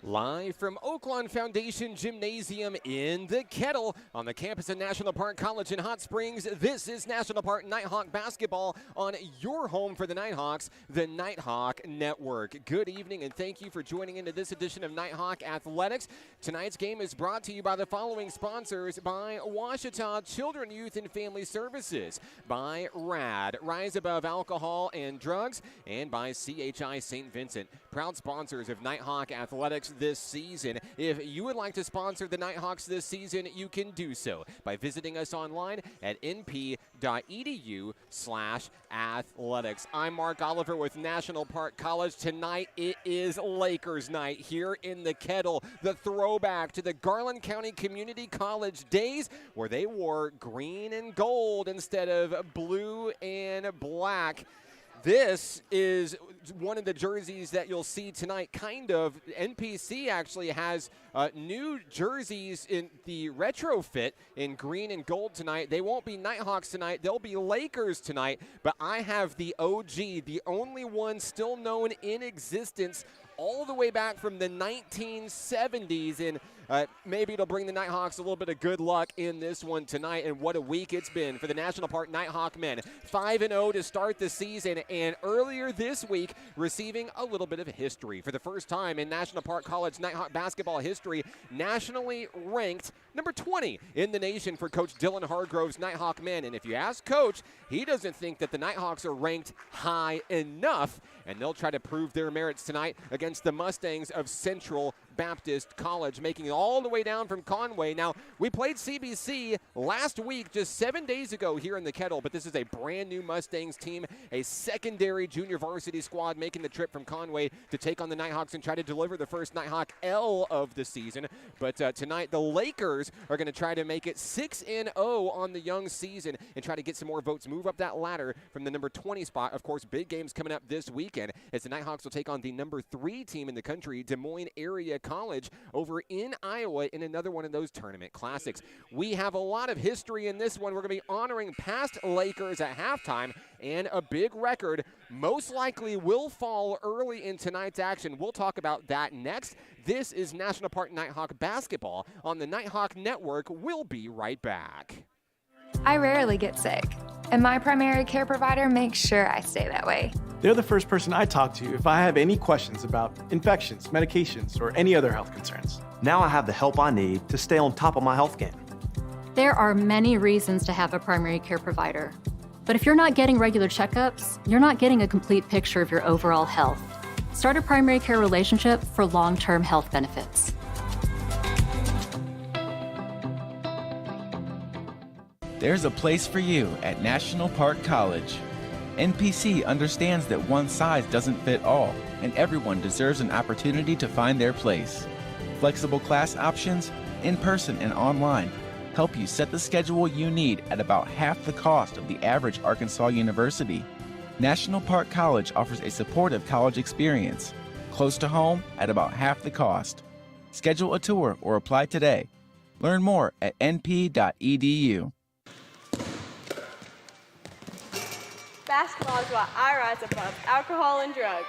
Live from Oaklawn Foundation Gymnasium in the Kettle on the campus of National Park College in Hot Springs, this is National Park Nighthawk basketball on your home for the Nighthawks, the Nighthawk Network. Good evening and thank you for joining into this edition of Nighthawk Athletics. Tonight's game is brought to you by the following sponsors: by Ouachita Children, Youth, and Family Services, by RAD, Rise Above Alcohol and Drugs, and by CHI St. Vincent, proud sponsors of Nighthawk Athletics this season. If you would like to sponsor the Nighthawks this season, you can do so by visiting us online at np.edu/athletics. I'm Mark Oliver with National Park College. Tonight it is Lakers night here in the Kettle, the throwback to the Garland County Community College days where they wore green and gold instead of blue and black. This is one of the jerseys that you'll see tonight, kind of. NPC actually has new jerseys in the retrofit in green and gold tonight. They won't be Nighthawks tonight. They'll be Lakers tonight. But I have the OG, the only one still known in existence all the way back from the 1970s. And maybe it'll bring the Nighthawks a little bit of good luck in this one tonight. And what a week it's been for the National Park Nighthawk men. 5-0 to start the season, and earlier this week receiving a little bit of history. For the first time in National Park College Nighthawk basketball history, nationally ranked number 20 in the nation for Coach Dylan Hargrove's Nighthawk men. And if you ask Coach, he doesn't think that the Nighthawks are ranked high enough, and they'll try to prove their merits tonight against the Mustangs of Central Baptist College, making it all the way down from Conway. Now, we played CBC last week, just 7 days ago here in the Kettle, but this is a brand new Mustangs team, a secondary junior varsity squad making the trip from Conway to take on the Nighthawks and try to deliver the first Nighthawk L of the season. But tonight, the Lakers are going to try to make it 6-0 on the young season and try to get some more votes, move up that ladder from the number 20 spot. Of course, big games coming up this weekend as the Nighthawks will take on the number 3 team in the country, Des Moines Area College, over in Iowa in another one of those tournament classics. We have a lot of history in this one. We're going to be honoring past Lakers at halftime, and a big record most likely will fall early in tonight's action. We'll talk about that next. This is National Park Nighthawk basketball on the Nighthawk Network. We'll be right back. I rarely get sick, and my primary care provider makes sure I stay that way. They're the first person I talk to if I have any questions about infections, medications, or any other health concerns. Now I have the help I need to stay on top of my health game. There are many reasons to have a primary care provider. But if you're not getting regular checkups, you're not getting a complete picture of your overall health. Start a primary care relationship for long-term health benefits. There's a place for you at National Park College. NPC understands that one size doesn't fit all, and everyone deserves an opportunity to find their place. Flexible class options, in-person and online, help you set the schedule you need at about half the cost of the average Arkansas university. National Park College offers a supportive college experience, close to home at about half the cost. Schedule a tour or apply today. Learn more at np.edu. Basketball is why I rise above alcohol and drugs.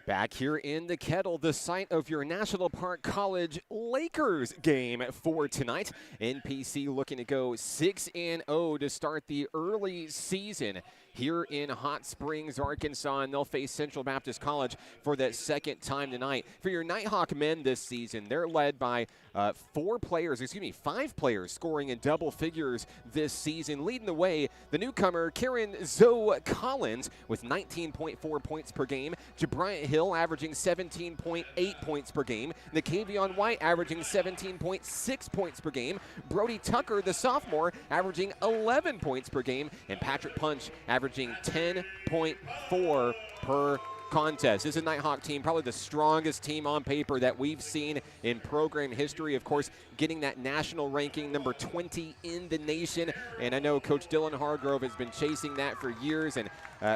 Back here in the Kettle, the site of your National Park College Lakers game for tonight. NPC looking to go 6-0 to start the early season here in Hot Springs, Arkansas, and they'll face Central Baptist College for the second time tonight. For your Nighthawk men this season, they're led by 5 players scoring in double figures this season. Leading the way, the newcomer, Karen Zoe Collins, with 19.4 points per game. Bryant Hill averaging 17.8 points per game. Nakavion White averaging 17.6 points per game. Brody Tucker, the sophomore, averaging 11 points per game. And Patrick Punch averaging 10.4 per contest. This is a Nighthawk team, probably the strongest team on paper that we've seen in program history. Of course, getting that national ranking, number 20 in the nation. And I know Coach Dylan Hargrove has been chasing that for years. And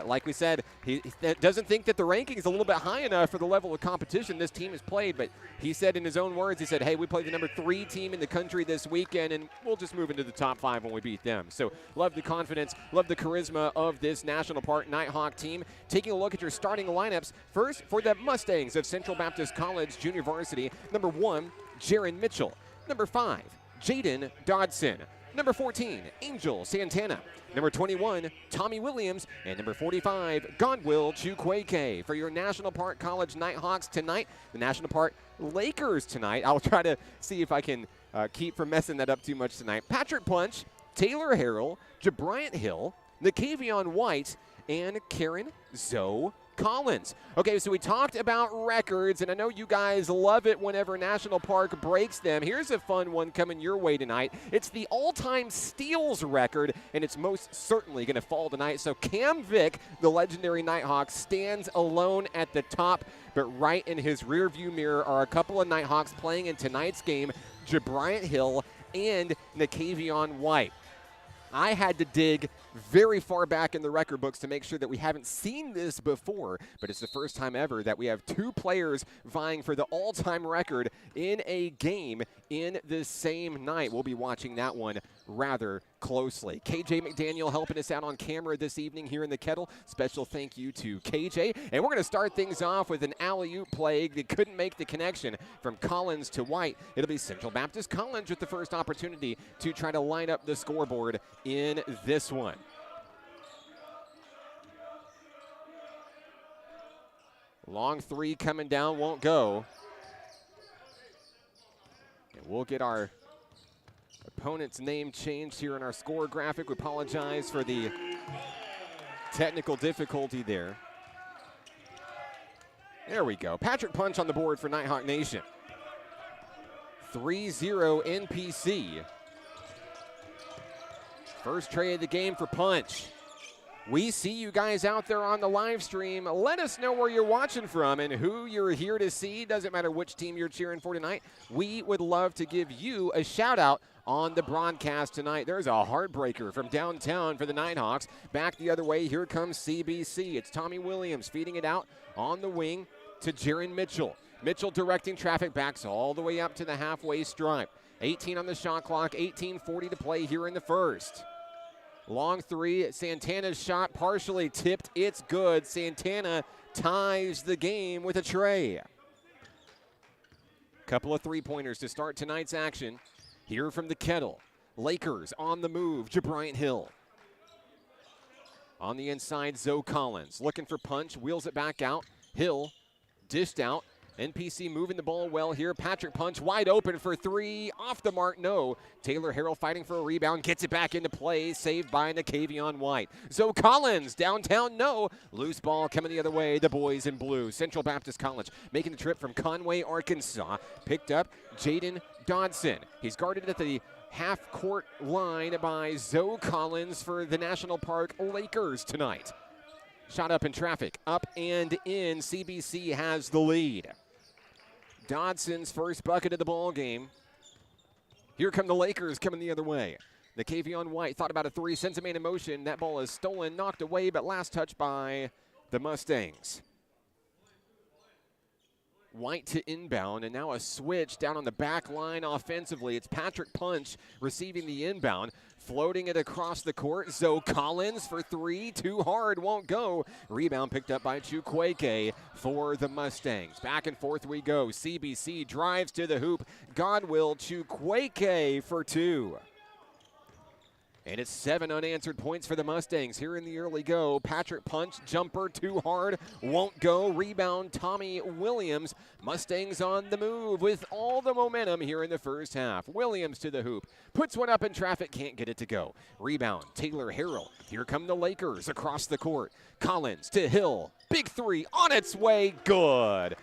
like we said, he doesn't think that the ranking is a little bit high enough for the level of competition this team has played. But he said in his own words, he said, hey, we played the number 3 team in the country this weekend, and we'll just move into the top 5 when we beat them. So love the confidence, love the charisma of this National Park Nighthawk team. Taking a look at your starting lineups. First, for the Mustangs of Central Baptist College Junior Varsity, number 1, Jaron Mitchell. Number 5, Jaden Dodson. Number 14, Angel Santana. Number 21, Tommy Williams. And number 45, Godwill Chukwueke. For your National Park College Nighthawks tonight, the National Park Lakers tonight. I'll try to see if I can keep from messing that up too much tonight. Patrick Punch, Taylor Harrell, Bryant Hill, Nakavion White, and Karen Zoe Collins. Okay, so we talked about records, and I know you guys love it whenever National Park breaks them. Here's a fun one coming your way tonight. It's the all-time steals record, and it's most certainly going to fall tonight. So Cam Vick, the legendary Nighthawk, stands alone at the top, but right in his rearview mirror are a couple of Nighthawks playing in tonight's game, Bryant Hill and Nakavion White. I had to dig very far back in the record books to make sure that we haven't seen this before, but it's the first time ever that we have 2 players vying for the all-time record in a game in the same night. We'll be watching that one rather closely. KJ McDaniel helping us out on camera this evening here in the Kettle. Special thank you to KJ. And we're going to start things off with an alley-oop play that couldn't make the connection from Collins to White. It'll be Central Baptist College with the first opportunity to try to line up the scoreboard in this one. Long 3 coming down, won't go. And we'll get our opponent's name changed here in our score graphic. We apologize for the technical difficulty there. There we go. Patrick Punch on the board for Nighthawk Nation. 3-0 NPC. First tray of the game for Punch. We see you guys out there on the live stream. Let us know where you're watching from and who you're here to see. Doesn't matter which team you're cheering for tonight. We would love to give you a shout out on the broadcast tonight. There's a heartbreaker from downtown for the Nighthawks. Back the other way, here comes CBC. It's Tommy Williams feeding it out on the wing to Jaron Mitchell. Mitchell directing traffic backs all the way up to the halfway stripe. 18 on the shot clock, 18:40 to play here in the first. Long 3, Santana's shot partially tipped. It's good. Santana ties the game with a tray. Couple of 3-pointers to start tonight's action. Here from the Kettle. Lakers on the move. Bryant Hill. On the inside, Zoe Collins. Looking for Punch. Wheels it back out. Hill dished out. NPC moving the ball well here. Patrick Punch wide open for 3. Off the mark, no. Taylor Harrell fighting for a rebound. Gets it back into play. Saved by Nakavion White. Zoe Collins downtown, no. Loose ball coming the other way. The boys in blue. Central Baptist College making the trip from Conway, Arkansas. Picked up Jaden Dodson. He's guarded at the half-court line by Zoe Collins for the National Park Lakers tonight. Shot up in traffic. Up and in. CBC has the lead. Dodson's first bucket of the ball game. Here come the Lakers coming the other way. Nakavion White thought about a 3, sends a man in motion. That ball is stolen, knocked away, but last touch by the Mustangs. White to inbound, and now a switch down on the back line offensively. It's Patrick Punch receiving the inbound, floating it across the court. Zoe Collins for 3, too hard, won't go. Rebound picked up by Chukwueke for the Mustangs. Back and forth we go. CBC drives to the hoop. Godwill Chukwueke for 2. And it's 7 unanswered points for the Mustangs here in the early go. Patrick Punch, jumper too hard, won't go. Rebound, Tommy Williams. Mustangs on the move with all the momentum here in the first half. Williams to the hoop, puts one up in traffic, can't get it to go. Rebound, Taylor Harrell. Here come the Lakers across the court. Collins to Hill, big three on its way, good.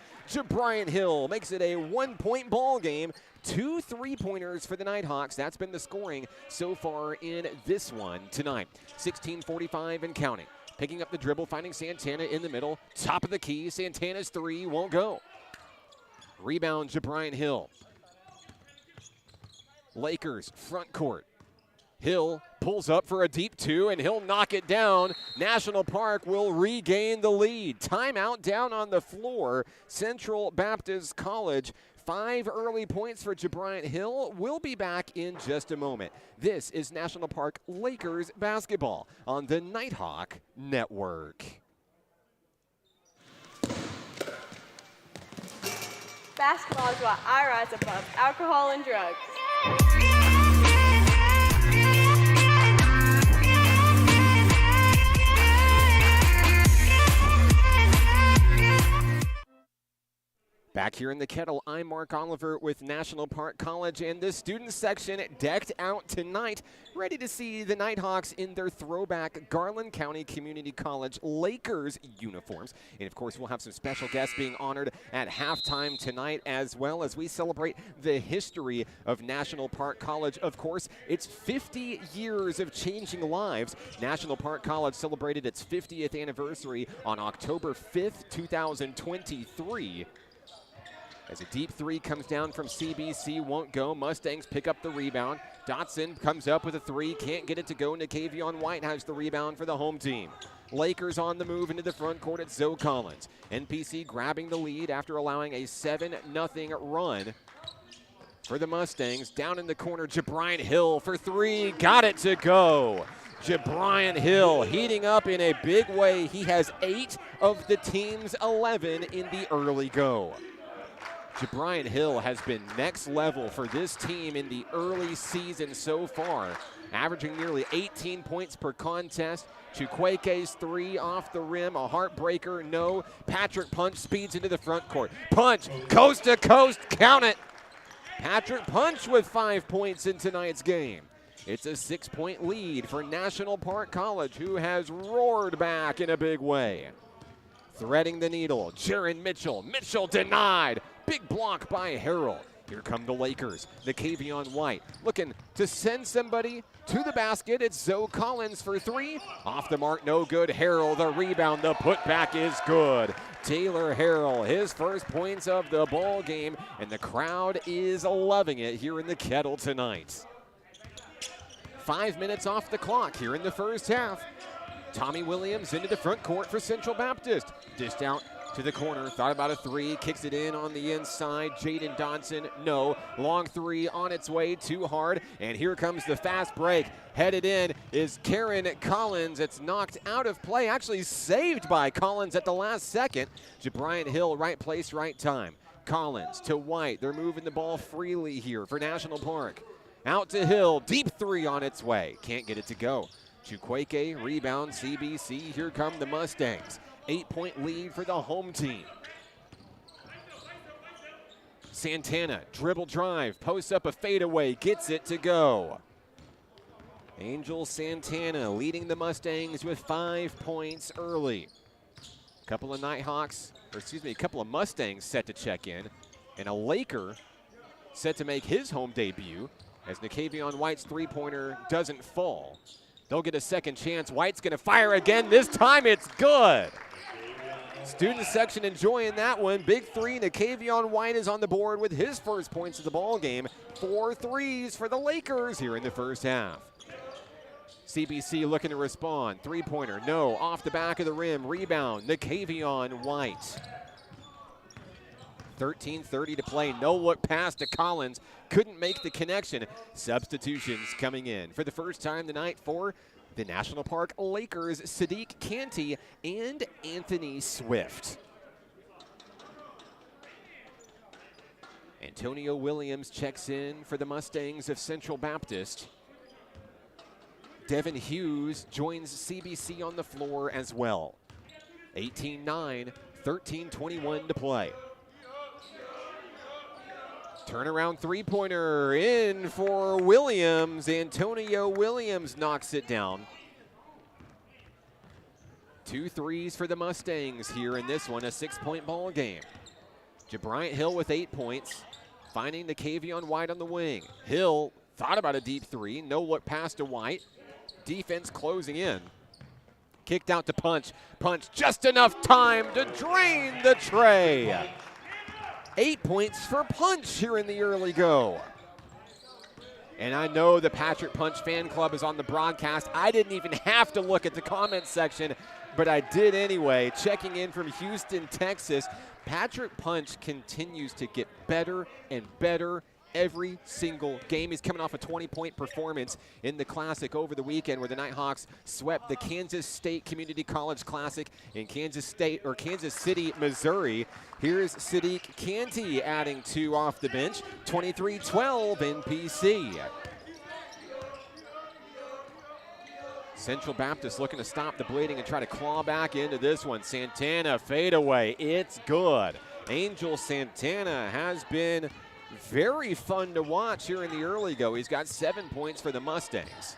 Bryant Hill makes it a 1-point ball game. 2 3-pointers for the Nighthawks. That's been the scoring so far in this one tonight. 16:45 and counting. Picking up the dribble, finding Santana in the middle. Top of the key, Santana's three won't go. Rebound, Bryant Hill. Lakers front court. Hill pulls up for a deep two, and he'll knock it down. National Park will regain the lead. Timeout down on the floor. Central Baptist College. 5 early points for Bryant Hill. We'll be back in just a moment. This is National Park Lakers basketball on the Nighthawk Network. Basketball is what I rise above alcohol and drugs. Back here in the Kettle, I'm Mark Oliver with National Park College, and the student section decked out tonight, ready to see the Nighthawks in their throwback Garland County Community College Lakers uniforms. And of course, we'll have some special guests being honored at halftime tonight, as well as we celebrate the history of National Park College. Of course, it's 50 years of changing lives. National Park College celebrated its 50th anniversary on October 5th, 2023. As a deep three comes down from CBC, won't go. Mustangs pick up the rebound. Dotson comes up with a three, can't get it to go. Nakavion White has the rebound for the home team. Lakers on the move into the front court at Zoe Collins. NPC grabbing the lead after allowing a 7-0 run for the Mustangs. Down in the corner, Bryant Hill for three, got it to go. Bryant Hill heating up in a big way. He has 8 of the team's 11 in the early go. Bryant Hill has been next level for this team in the early season so far, averaging nearly 18 points per contest. Chukweke's three off the rim, a heartbreaker, no. Patrick Punch speeds into the front court. Punch, coast to coast, count it. Patrick Punch with 5 points in tonight's game. It's a 6-point lead for National Park College, who has roared back in a big way. Threading the needle, Jaron Mitchell. Mitchell denied. Big block by Harrell. Here come the Lakers. Nakavion White looking to send somebody to the basket. It's Zoe Collins for three. Off the mark, no good. Harrell, the rebound, the putback is good. Taylor Harrell, his first points of the ball game, and the crowd is loving it here in the Kettle tonight. 5 minutes off the clock here in the first half. Tommy Williams into the front court for Central Baptist. Dished out to the corner, thought about a three, kicks it in on the inside. Jaden Dodson, no. Long three on its way, too hard. And here comes the fast break. Headed in is Karen Collins. It's knocked out of play, actually saved by Collins at the last second. Bryant Hill, right place, right time. Collins to White. They're moving the ball freely here for National Park. Out to Hill, deep three on its way. Can't get it to go. Chukwueke, rebound, CBC. Here come the Mustangs. 8-point lead for the home team. Santana, dribble drive, posts up a fadeaway, gets it to go. Angel Santana leading the Mustangs with 5 points early. A couple of Mustangs set to check in, and a Laker set to make his home debut as Nakavion White's three-pointer doesn't fall. They'll get a second chance. White's going to fire again. This time it's good. Student section enjoying that one. Big three. Nakavion White is on the board with his first points of the ball game. 4 threes for the Lakers here in the first half. CBC looking to respond. Three-pointer, no. Off the back of the rim. Rebound, Nakavion White. 13:30 to play. No look pass to Collins. Couldn't make the connection. Substitutions coming in for the first time tonight for the National Park Lakers. Sadiq Canty and Anthony Swift. Antonio Williams checks in for the Mustangs of Central Baptist. Devin Hughes joins CBC on the floor as well. 18-9, 13-21 to play. Turnaround three-pointer in for Williams. Antonio Williams knocks it down. 2 threes for the Mustangs here in this one, a 6-point ball game. Bryant Hill with 8 points, finding the Kavion White on the wing. Hill thought about a deep three, no look pass to White. Defense closing in. Kicked out to Punch. Punch just enough time to drain the tray. 8 points for Punch here in the early go. And I know the Patrick Punch fan club is on the broadcast. I didn't even have to look at the comments section, but I did anyway. Checking in from Houston, Texas. Patrick Punch continues to get better and better every single game. He's coming off a 20-point performance in the Classic over the weekend where the Nighthawks swept the Kansas State Community College Classic in Kansas City, Missouri. Here's Sadiq Canty adding 2 off the bench, 23-12 NPC. Central Baptist looking to stop the bleeding and try to claw back into this one. Santana fadeaway, it's good. Angel Santana has been very fun to watch here in the early go. He's got 7 points for the Mustangs.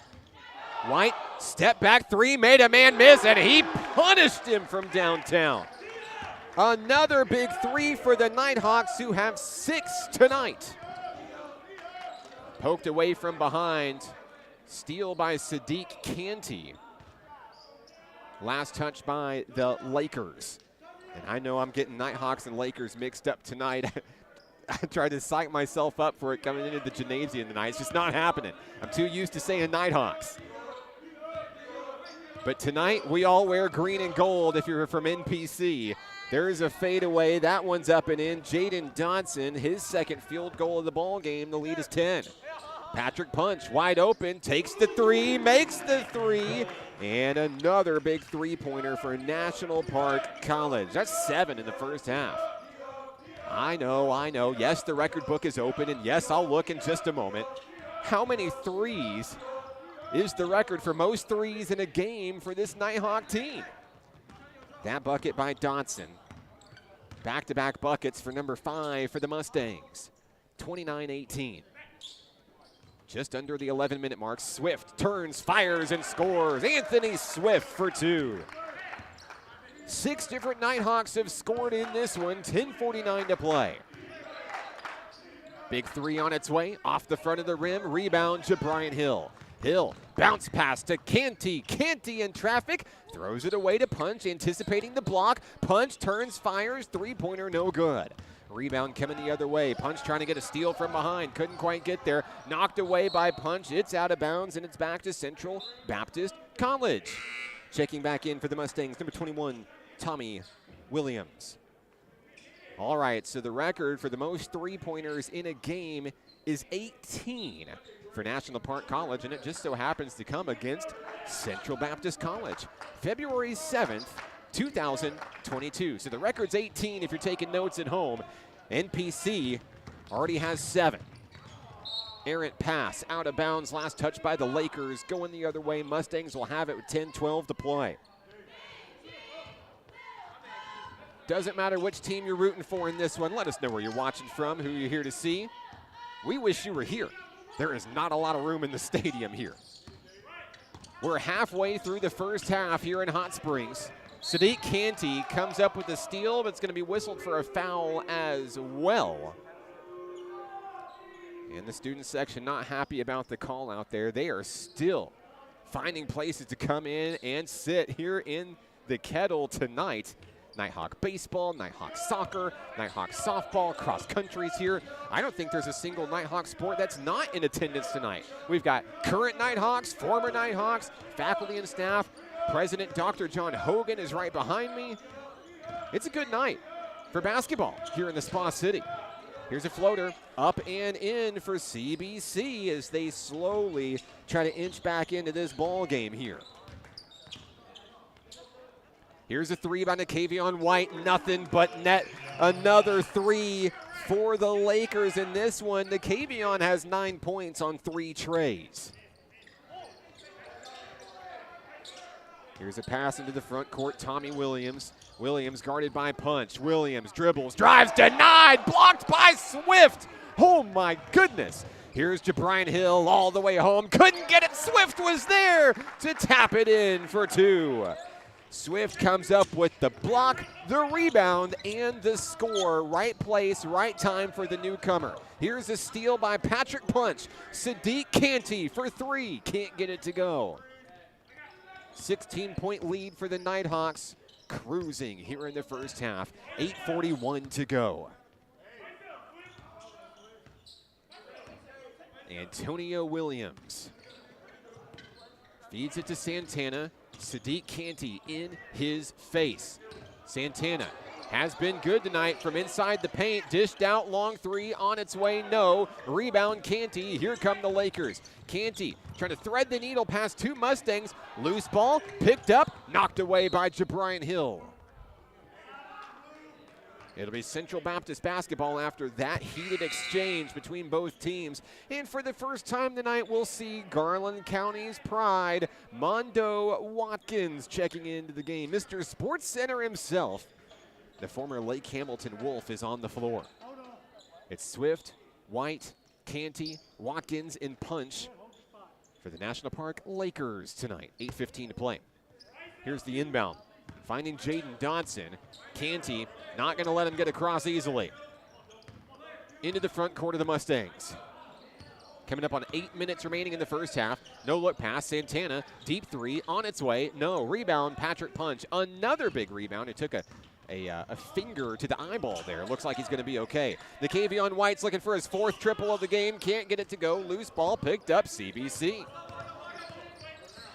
White, step back three, made a man miss, and he punished him from downtown. Another big three for the Nighthawks, who have 6 tonight. Poked away from behind. Steal by Sadiq Canty. Last touch by the Lakers. And I know I'm getting Nighthawks and Lakers mixed up tonight. I tried to psych myself up for it coming into the gymnasium tonight. It's just not happening. I'm too used to saying Nighthawks. But tonight, we all wear green and gold if you're from NPC. There's a fadeaway. That one's up and in. Jaden Dodson, his second field goal of the ball game. The lead is 10. Patrick Punch, wide open, takes the three, makes the three, and another big three-pointer for National Park College. That's 7 in the first half. I know. Yes, the record book is open, and yes, I'll look in just a moment. How many threes is the record for most threes in a game for this Nighthawk team? That bucket by Dodson. Back-to-back buckets for number 5 for the Mustangs. 29-18. Just under the 11-minute mark. Swift turns, fires, and scores. Anthony Swift for 2. 6 different Nighthawks have scored in this one. 10:49 to play. Big three on its way. Off the front of the rim. Rebound to Bryant Hill. Hill, bounce pass to Canty. Canty in traffic. Throws it away to Punch, anticipating the block. Punch turns, fires. Three-pointer, no good. Rebound coming the other way. Punch trying to get a steal from behind. Couldn't quite get there. Knocked away by Punch. It's out of bounds, and it's back to Central Baptist College. Checking back in for the Mustangs, number 21, Tommy Williams. All right, so the record for the most three-pointers in a game is 18 for National Park College, and it just so happens to come against Central Baptist College. February 7th, 2022. So the record's 18 if you're taking notes at home. NPC already has 7. Errant pass, out of bounds, last touch by the Lakers. Going the other way, Mustangs will have it with 10-12 to play. Doesn't matter which team you're rooting for in this one. Let us know where you're watching from, who you're here to see. We wish you were here. There is not a lot of room in the stadium here. We're halfway through the first half here in Hot Springs. Sadiq Canty comes up with a steal, but it's going to be whistled for a foul as well. And the student section not happy about the call out there. They are still finding places to come in and sit here in the Kettle tonight. Nighthawk baseball, Nighthawk soccer, Nighthawk softball, cross country's here. I don't think there's a single Nighthawk sport that's not in attendance tonight. We've got current Nighthawks, former Nighthawks, faculty and staff. President Dr. John Hogan is right behind me. It's a good night for basketball here in the Spa City. Here's a floater, up and in for CBC as they slowly try to inch back into this ball game here. Here's a three by Nakavion White, nothing but net. Another three for the Lakers in this one. Nakavion has 9 points on 3 trays. Here's a pass into the front court, Tommy Williams. Williams guarded by Punch. Williams dribbles, drives, denied, blocked by Swift. Oh my goodness. Here's Jabrian Hill all the way home. Couldn't get it. Swift was there to tap it in for 2. Swift comes up with the block, the rebound, and the score. Right place, right time for the newcomer. Here's a steal by Patrick Punch. Sadiq Canty for 3. Can't get it to go. 16-point lead for the Nighthawks. Cruising here in the first half. 8:41 to go. Antonio Williams feeds it to Santana. Sadiq Canty in his face. Santana has been good tonight from inside the paint. Dished out, long 3 on its way, no. Rebound Canty, here come the Lakers. Canty trying to thread the needle past 2 Mustangs. Loose ball, picked up, knocked away by Jabrian Hill. It'll be Central Baptist basketball after that heated exchange between both teams. And for the first time tonight, we'll see Garland County's pride, Mondo Watkins, checking into the game. Mr. Sports Center himself, the former Lake Hamilton Wolf, is on the floor. It's Swift, White, Canty, Watkins, and Punch for the National Park Lakers tonight. 8:15 to play. Here's the inbound. Finding Jaden Dodson. Canty not going to let him get across easily. Into the front court of the Mustangs. Coming up on 8 minutes remaining in the first half. No look pass. Santana, deep 3 on its way. No. Rebound, Patrick Punch. Another big rebound. It took a finger to the eyeball there. Looks like he's going to be okay. The Kavion White's looking for his 4th triple of the game. Can't get it to go. Loose ball picked up. CBC.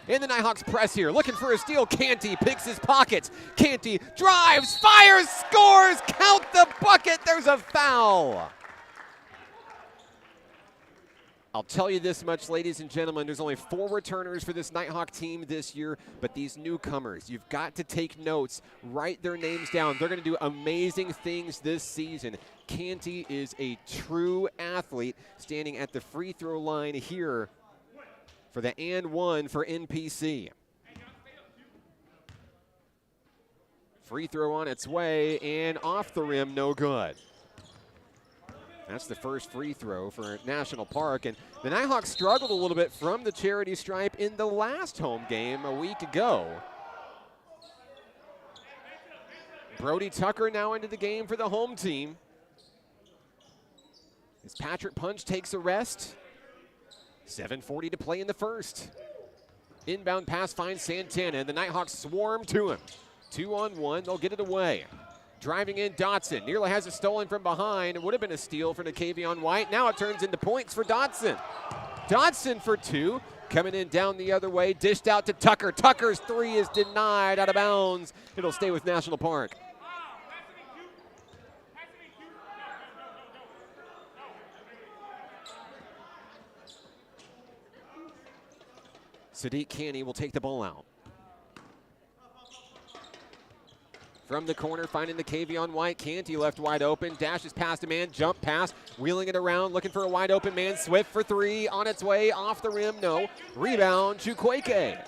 And the Nighthawks press here, looking for a steal. Canty picks his pockets. Canty drives, fires, scores. Count the bucket. There's a foul. I'll tell you this much, ladies and gentlemen, there's only 4 returners for this Nighthawk team this year, but these newcomers, you've got to take notes, write their names down. They're going to do amazing things this season. Canty is a true athlete, standing at the free throw line here for the and 1 for NPC. Free throw on its way, and off the rim, no good. That's the first free throw for National Park, and the Nighthawks struggled a little bit from the charity stripe in the last home game a week ago. Brody Tucker now into the game for the home team. As Patrick Punch takes a rest. 7:40 to play in the first. Inbound pass finds Santana, and the Nighthawks swarm to him. 2-on-1, they'll get it away. Driving in Dotson, nearly has it stolen from behind. It would have been a steal for Nakavion White. Now it turns into points for Dotson. Dotson for 2, coming in down the other way, dished out to Tucker. Tucker's 3 is denied, out of bounds. It'll stay with National Park. Sadiq Canty will take the ball out. From the corner, finding the Kavion White. Canty left wide open, dashes past a man, jump pass, wheeling it around, looking for a wide open man. Swift for 3, on its way, off the rim, no. Rebound, Chukwueke.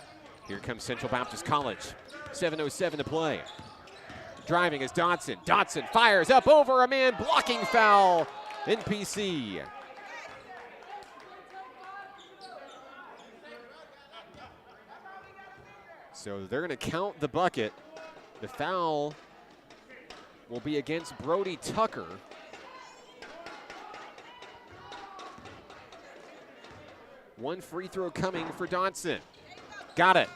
Here comes Central Baptist College. 7:07 to play. Driving is Dotson. Dotson fires up over a man, blocking foul. NPC. So they're going to count the bucket. The foul will be against Brody Tucker. One free throw coming for Dotson. Got it.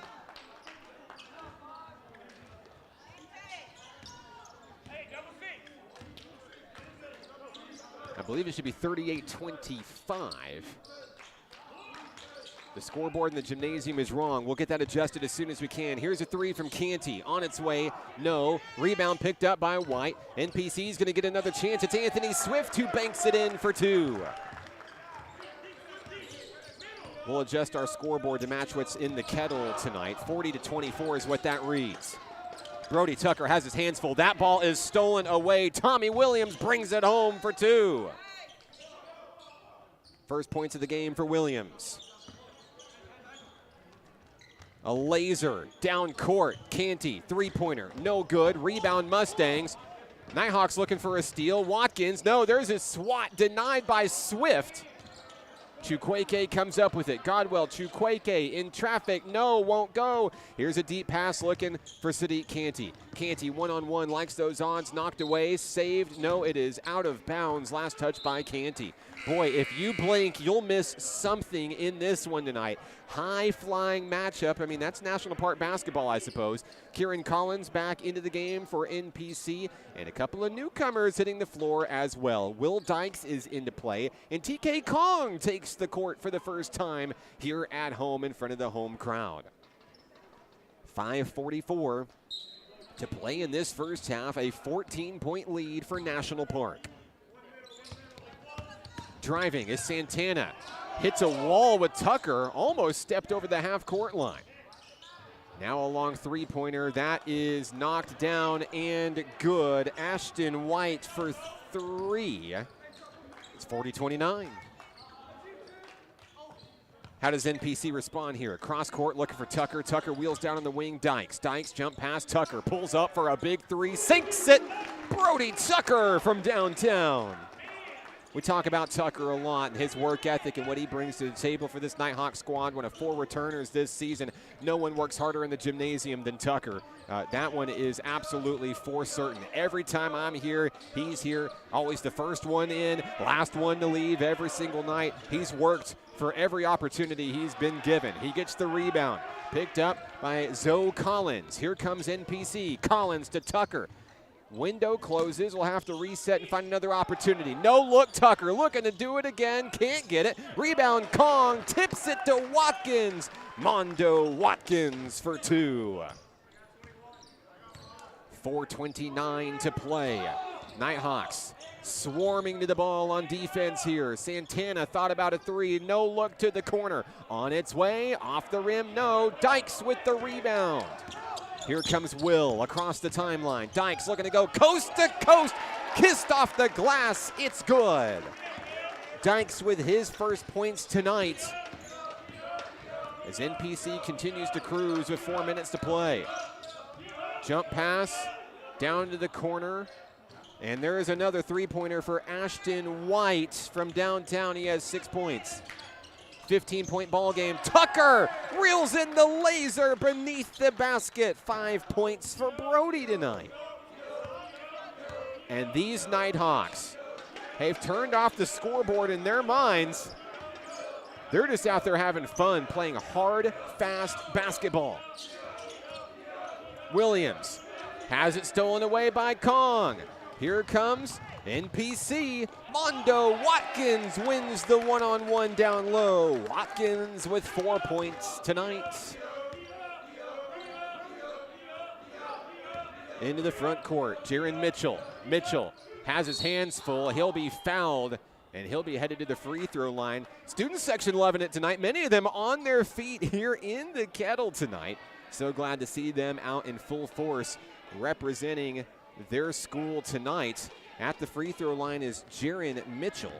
I believe it should be 38-25. The scoreboard in the gymnasium is wrong. We'll get that adjusted as soon as we can. Here's a 3 from Canty. On its way, no. Rebound picked up by White. NPC's going to get another chance. It's Anthony Swift who banks it in for 2. We'll adjust our scoreboard to match what's in the Kettle tonight. 40-24 is what that reads. Brody Tucker has his hands full. That ball is stolen away. Tommy Williams brings it home for 2. First points of the game for Williams. A laser down court. Canty, three-pointer, no good. Rebound Mustangs. Nighthawks looking for a steal. Watkins, no, there's a swat denied by Swift. Chukwueke comes up with it. Godwell, Chukwueke in traffic. No, won't go. Here's a deep pass looking for Sadiq Canty. Canty one-on-one, likes those odds. Knocked away, saved. No, it is out of bounds. Last touch by Canty. Boy, if you blink, you'll miss something in this one tonight. High-flying matchup. I mean, that's National Park basketball, I suppose. Kieran Collins back into the game for NPC, and a couple of newcomers hitting the floor as well. Will Dykes is into play, and TK Kong takes the court for the first time here at home in front of the home crowd. 5:44 to play in this first half, a 14-point lead for National Park. Driving is Santana. Hits a wall with Tucker, almost stepped over the half-court line. Now a long three-pointer, that is knocked down and good. Ashton White for three. It's 40-29. How does NPC respond here? Cross court looking for Tucker. Tucker wheels down on the wing. Dykes. Dykes jump past Tucker. Pulls up for a big three. Sinks it. Brody Tucker from downtown. We talk about Tucker a lot and his work ethic and what he brings to the table for this Nighthawk squad. One of 4 returners this season. No one works harder in the gymnasium than Tucker. That one is absolutely for certain. Every time I'm here, he's here. Always the first one in, last one to leave every single night. He's worked for every opportunity he's been given. He gets the rebound. Picked up by Zoe Collins. Here comes NPC. Collins to Tucker. Window closes. We'll have to reset and find another opportunity. No look, Tucker looking to do it again. Can't get it. Rebound, Kong tips it to Watkins. Mondo Watkins for 2. 4:29 to play. Nighthawks swarming to the ball on defense here. Santana thought about a three. No look to the corner. On its way. Off the rim. No. Dykes with the rebound. Here comes Will across the timeline. Dykes looking to go coast to coast. Kissed off the glass. It's good. Dykes with his first points tonight as NPC continues to cruise with 4 minutes to play. Jump pass down to the corner. And there is another three-pointer for Ashton White from downtown. He has 6 points. 15-point ball game. Tucker reels in the laser beneath the basket. 5 points for Brody tonight. And these Nighthawks have turned off the scoreboard in their minds. They're just out there having fun, playing hard, fast basketball. Williams has it stolen away by Kong. Here comes NPC. Mondo Watkins wins the one-on-one down low. Watkins with 4 points tonight. Into the front court, Jaron Mitchell. Mitchell has his hands full. He'll be fouled, and he'll be headed to the free throw line. Student section loving it tonight. Many of them on their feet here in the Kettle tonight. So glad to see them out in full force representing their school tonight. At the free throw line is Jaron Mitchell.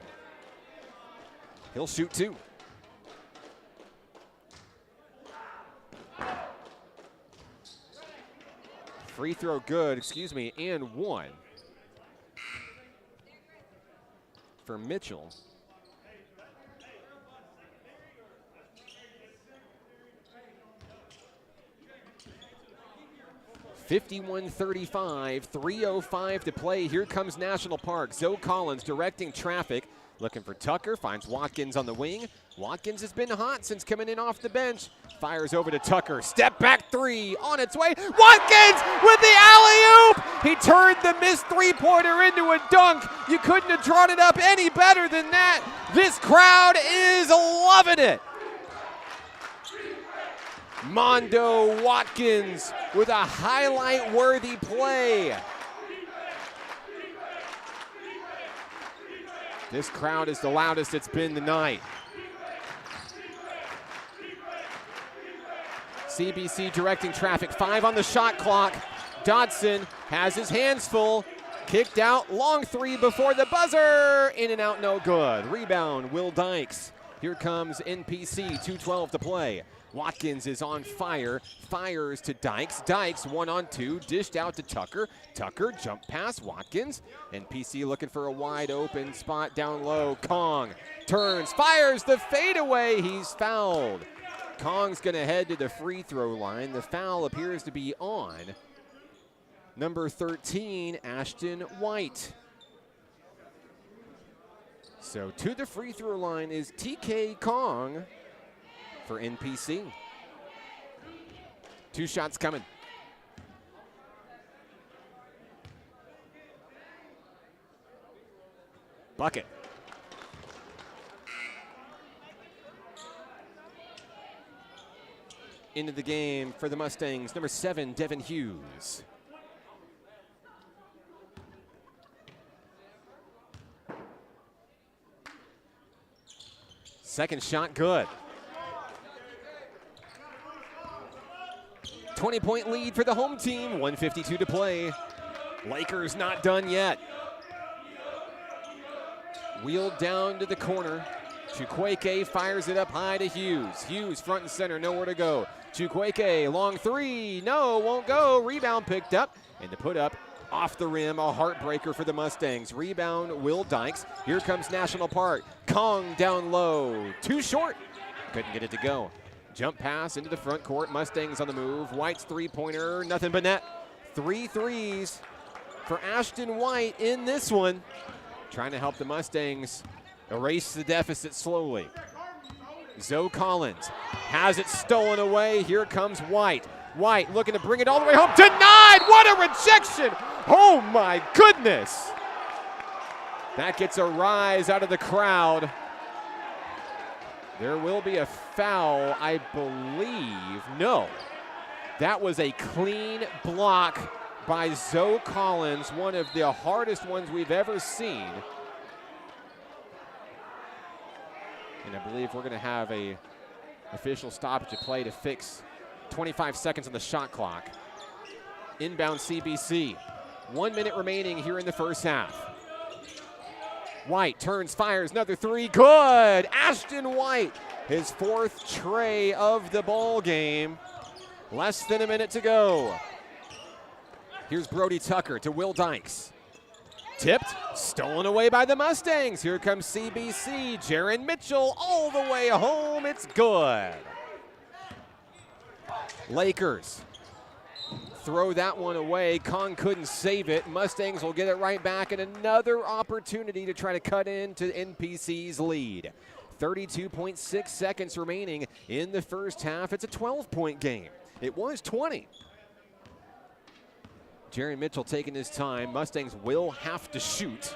He'll shoot 2. Free throw good, and 1 for Mitchell. (51-35), 3:05 to play. Here comes National Park. Zoe Collins directing traffic. Looking for Tucker, finds Watkins on the wing. Watkins has been hot since coming in off the bench. Fires over to Tucker. Step back three on its way. Watkins with the alley-oop! He turned the missed three-pointer into a dunk. You couldn't have drawn it up any better than that. This crowd is loving it. Mondo Watkins with a highlight-worthy play. This crowd is the loudest it's been tonight. CBC directing traffic. 5 on the shot clock. Dodson has his hands full. Kicked out. Long three before the buzzer. In and out, no good. Rebound, Will Dykes. Here comes NPC. 2:12 to play. Watkins is on fire, fires to Dykes. Dykes 1-on-2, dished out to Tucker. Tucker jump pass, Watkins. NPC looking for a wide open spot down low. Kong turns, fires the fadeaway. He's fouled. Kong's gonna head to the free throw line. The foul appears to be on number 13, Ashton White. So to the free throw line is TK Kong for NPC. 2 shots coming. Bucket. Into the game for the Mustangs, number 7, Devin Hughes. Second shot good. 20-point lead for the home team, 1:52 to play. Lakers not done yet. Wheeled down to the corner. Chukwueke fires it up high to Hughes. Hughes front and center, nowhere to go. Chukwueke, long three, no, won't go. Rebound picked up, and to put up off the rim, a heartbreaker for the Mustangs. Rebound, Will Dykes. Here comes National Park. Kong down low, too short. Couldn't get it to go. Jump pass into the front court. Mustangs on the move. White's three-pointer, nothing but net. 3 threes for Ashton White in this one. Trying to help the Mustangs erase the deficit slowly. Zoe Collins has it stolen away. Here comes White. White looking to bring it all the way home. Denied! What a rejection! Oh my goodness! That gets a rise out of the crowd. There will be a foul, I believe. No. That was a clean block by Zoe Collins, one of the hardest ones we've ever seen. And I believe we're going to have a official stoppage of play to fix 25 seconds on the shot clock. Inbound CBC. 1 minute remaining here in the first half. White turns, fires, another three, good! Ashton White, his 4th tray of the ball game. Less than a minute to go. Here's Brody Tucker to Will Dykes. Tipped, stolen away by the Mustangs. Here comes CBC, Jaron Mitchell all the way home, it's good. Lakers throw that one away. Kong couldn't save it. Mustangs will get it right back, and another opportunity to try to cut into NPC's lead. 32.6 seconds remaining in the first half. It's a 12-point game. It was 20. Jerry Mitchell taking his time. Mustangs will have to shoot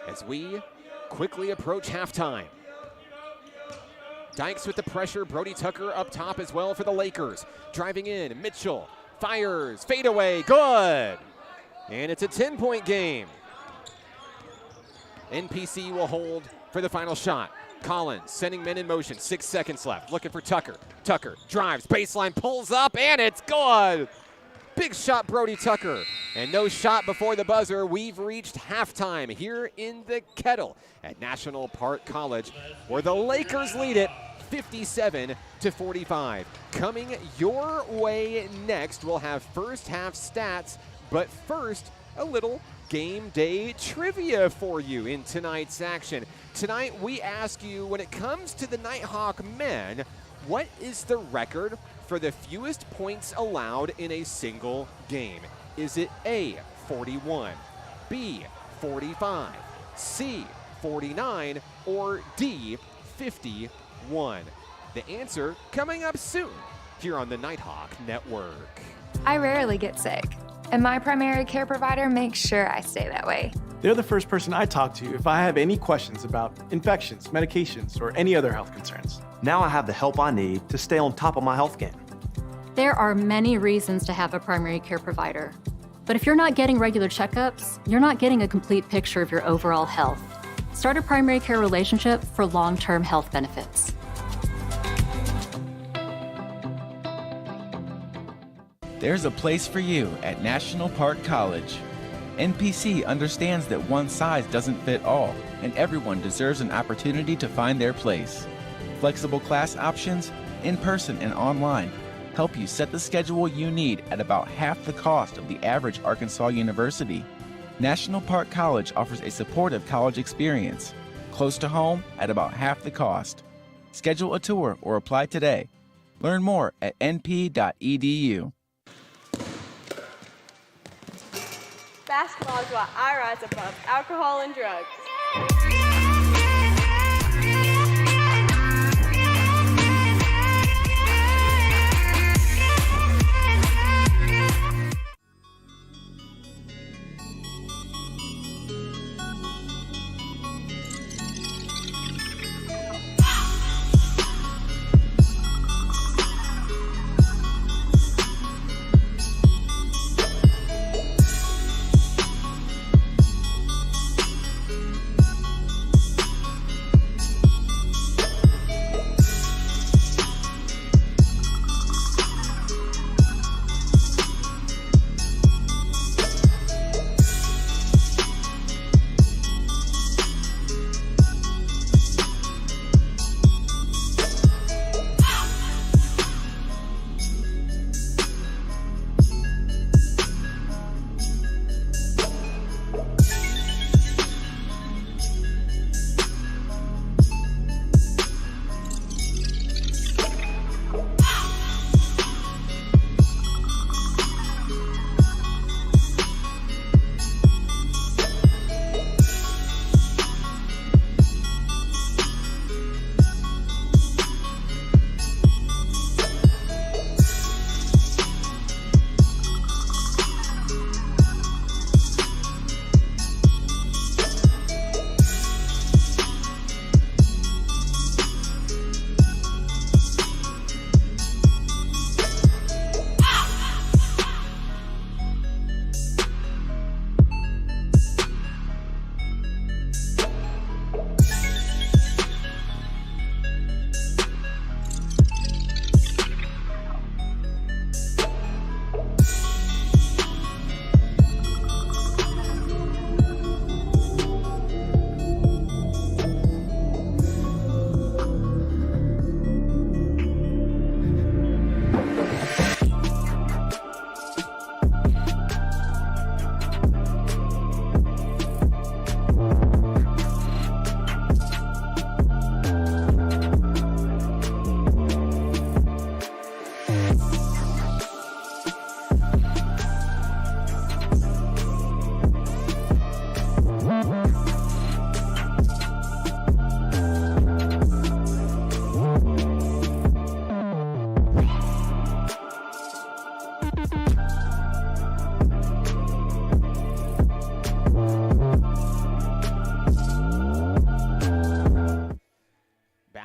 as we quickly approach halftime. Dykes with the pressure. Brody Tucker up top as well for the Lakers. Driving in, Mitchell fires, fadeaway, good. And it's a 10-point game. NPC will hold for the final shot. Collins sending men in motion, 6 seconds left. Looking for Tucker. Tucker drives, baseline, pulls up, and it's good. Big shot, Brody Tucker. And no shot before the buzzer. We've reached halftime here in the Kettle at National Park College, where the Lakers lead it 57-45. Coming your way next, we'll have first half stats, but first, a little game day trivia for you in tonight's action. Tonight, we ask you, when it comes to the Nighthawk men, what is the record for the fewest points allowed in a single game? Is it A, 41, B, 45, C, 49, or D, 51? The answer coming up soon here on the Nighthawk Network. I rarely get sick, and my primary care provider makes sure I stay that way. They're the first person I talk to if I have any questions about infections, medications, or any other health concerns. Now I have the help I need to stay on top of my health game. There are many reasons to have a primary care provider. But if you're not getting regular checkups, you're not getting a complete picture of your overall health. Start a primary care relationship for long-term health benefits. There's a place for you at National Park College. NPC understands that one size doesn't fit all, and everyone deserves an opportunity to find their place. Flexible class options, in person and online, help you set the schedule you need at about half the cost of the average Arkansas university. National Park College offers a supportive college experience, close to home at about half the cost. Schedule a tour or apply today. Learn more at np.edu. Basketball is why I rise above alcohol and drugs.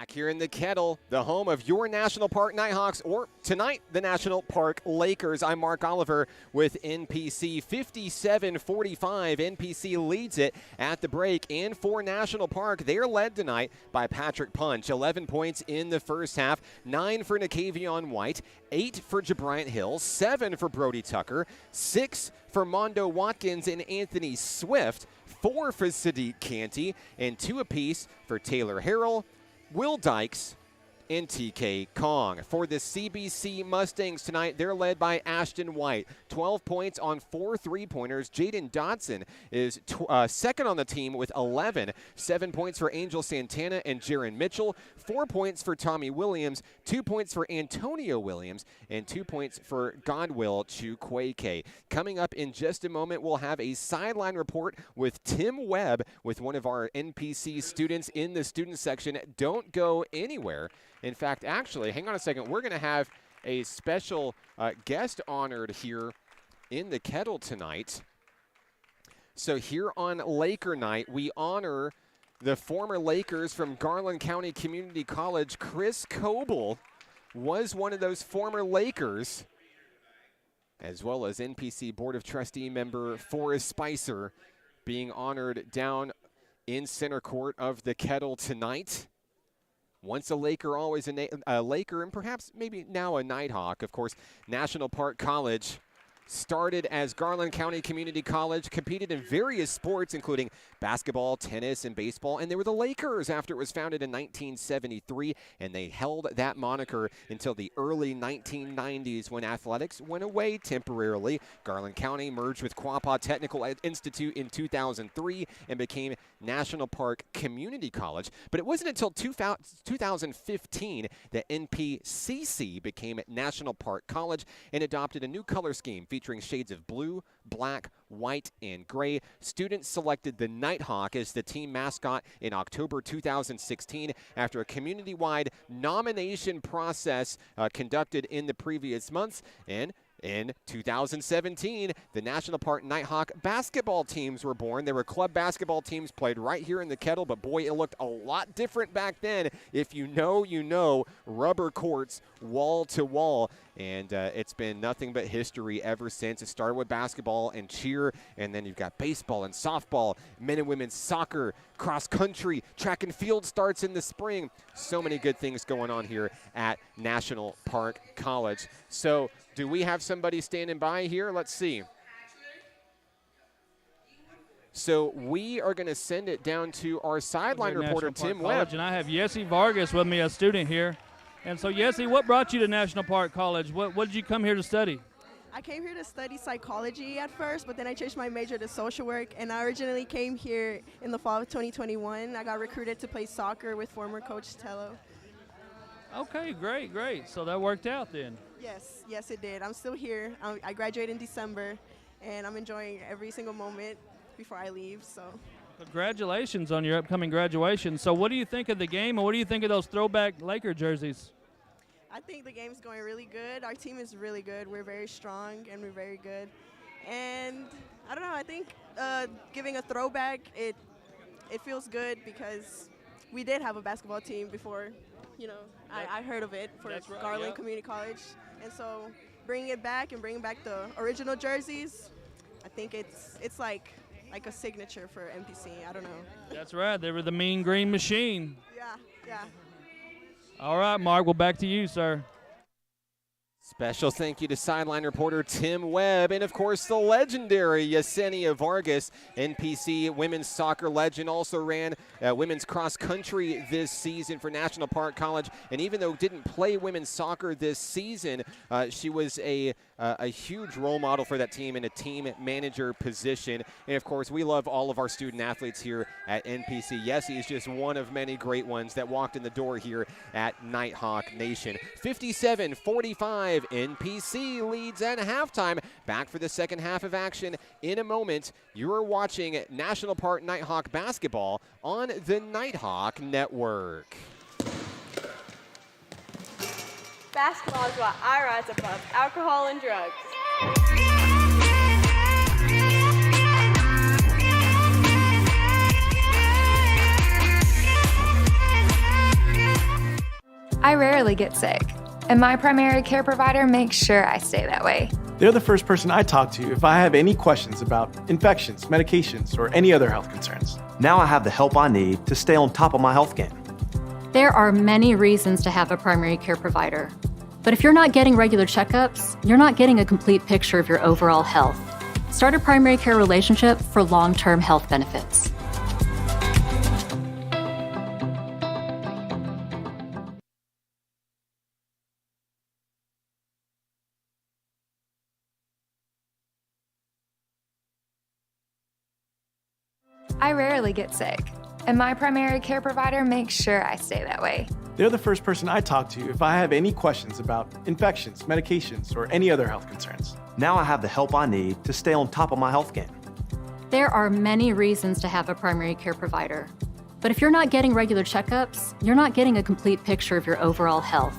Here in the Kettle, the home of your National Park Nighthawks, or tonight, the National Park Lakers. I'm Mark Oliver with NPC. 57-45, NPC leads it at the break. And for National Park, they're led tonight by Patrick Punch. 11 points in the first half, 9 for Nakavion White, 8 for Jabriant Hill, 7 for Brody Tucker, 6 for Mondo Watkins and Anthony Swift, 4 for Sadiq Canty, and 2 apiece for Taylor Harrell, Will Dykes, and TK Kong. For the CBC Mustangs tonight, they're led by Ashton White. 12 points on 4 3-pointers. Jaden Dodson is second on the team with 11. 7 points for Angel Santana and Jaron Mitchell. 4 points for Tommy Williams. 2 points for Antonio Williams. And 2 points for Godwill Chukwueke. Coming up in just a moment, we'll have a sideline report with Tim Webb with one of our NPC students in the student section. Don't go anywhere. In fact, actually, hang on a second. We're going to have a special guest honored here in the Kettle tonight. So here on Laker Night, we honor the former Lakers from Garland County Community College. Chris Coble was one of those former Lakers, as well as NPC Board of Trustee member Forrest Spicer being honored down in center court of the Kettle tonight. Once a Laker, always a Laker, and perhaps maybe now a Nighthawk. Of course, National Park College started as Garland County Community College, competed in various sports, including basketball, tennis, and baseball, and they were the Lakers after it was founded in 1973, and they held that moniker until the early 1990s when athletics went away temporarily. Garland County merged with Quapaw Technical Institute in 2003 and became National Park Community College, but it wasn't until 2015 that NPCC became National Park College and adopted a new color scheme featuring shades of blue, black, white, and gray. Students selected the Nighthawk as the team mascot in October 2016 after a community-wide nomination process conducted in the previous months. And in 2017, the National Park Nighthawk basketball teams were born. They were club basketball teams, played right here in the Kettle, but boy, it looked a lot different back then. If you know, you know, rubber courts, wall to wall. And it's been nothing but history ever since. It started with basketball and cheer, and then you've got baseball and softball, men and women's soccer, cross country, track and field starts in the spring. So many good things going on here at National Park College. So do we have somebody standing by here? Let's see. So we are going to send it down to our sideline reporter, Tim Webb. And I have Yessie Vargas with me, a student here. And so, Yessie, what brought you to National Park College? What did you come here to study? I came here to study psychology at first, but then I changed my major to social work, and I originally came here in the fall of 2021. I got recruited to play soccer with former coach Kettle. Okay, great. So that worked out then. Yes, it did. I'm still here. I graduated in December, and I'm enjoying every single moment before I leave. So, congratulations on your upcoming graduation. So what do you think of the game, and what do you think of those throwback Laker jerseys? I think the game's going really good. Our team is really good. We're very strong, and we're very good. And I don't know, I think giving a throwback, it feels good because we did have a basketball team before, you know, I heard of it for Garland Community College. And so bringing it back and bringing back the original jerseys, I think it's like a signature for MPC. I don't know. That's right. They were the Mean Green Machine. Yeah. All right, Mark, well, back to you, sir. Special thank you to sideline reporter Tim Webb and, of course, the legendary Yesenia Vargas. NPC women's soccer legend, also ran women's cross country this season for National Park College. And even though didn't play women's soccer this season, she was a huge role model for that team in a team manager position. And, of course, we love all of our student athletes here at NPC. Yessie is just one of many great ones that walked in the door here at Nighthawk Nation. 57-45. NPC leads at halftime. Back for the second half of action in a moment. You're watching National Park Nighthawk basketball on the Nighthawk Network. Basketball is why I rise above alcohol and drugs. I rarely get sick, and my primary care provider makes sure I stay that way. They're the first person I talk to if I have any questions about infections, medications, or any other health concerns. Now I have the help I need to stay on top of my health game. There are many reasons to have a primary care provider. But if you're not getting regular checkups, you're not getting a complete picture of your overall health. Start a primary care relationship for long-term health benefits. I rarely get sick, and my primary care provider makes sure I stay that way. They're the first person I talk to if I have any questions about infections, medications, or any other health concerns. Now I have the help I need to stay on top of my health game. There are many reasons to have a primary care provider. But if you're not getting regular checkups, you're not getting a complete picture of your overall health.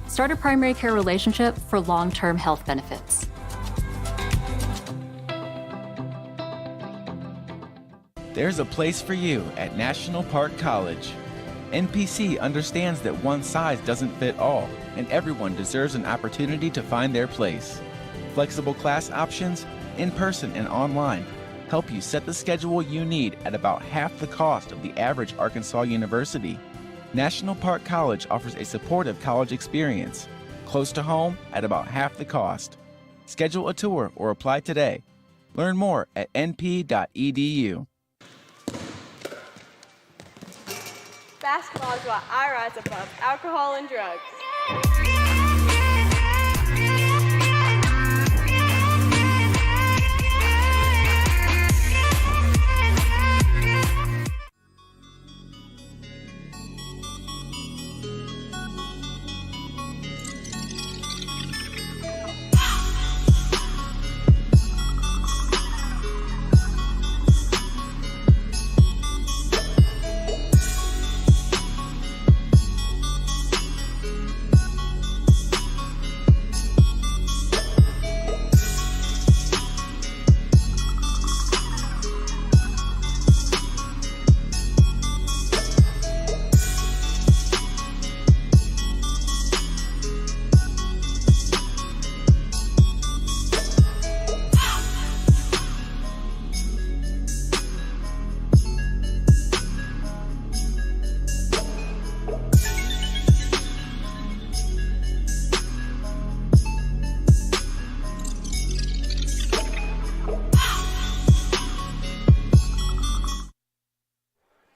Start a primary care relationship for long-term health benefits. There's a place for you at National Park College. NPC understands that one size doesn't fit all, and everyone deserves an opportunity to find their place. Flexible class options, in-person and online, help you set the schedule you need at about half the cost of the average Arkansas university. National Park College offers a supportive college experience, close to home at about half the cost. Schedule a tour or apply today. Learn more at np.edu. Basketball is what I rise above alcohol and drugs.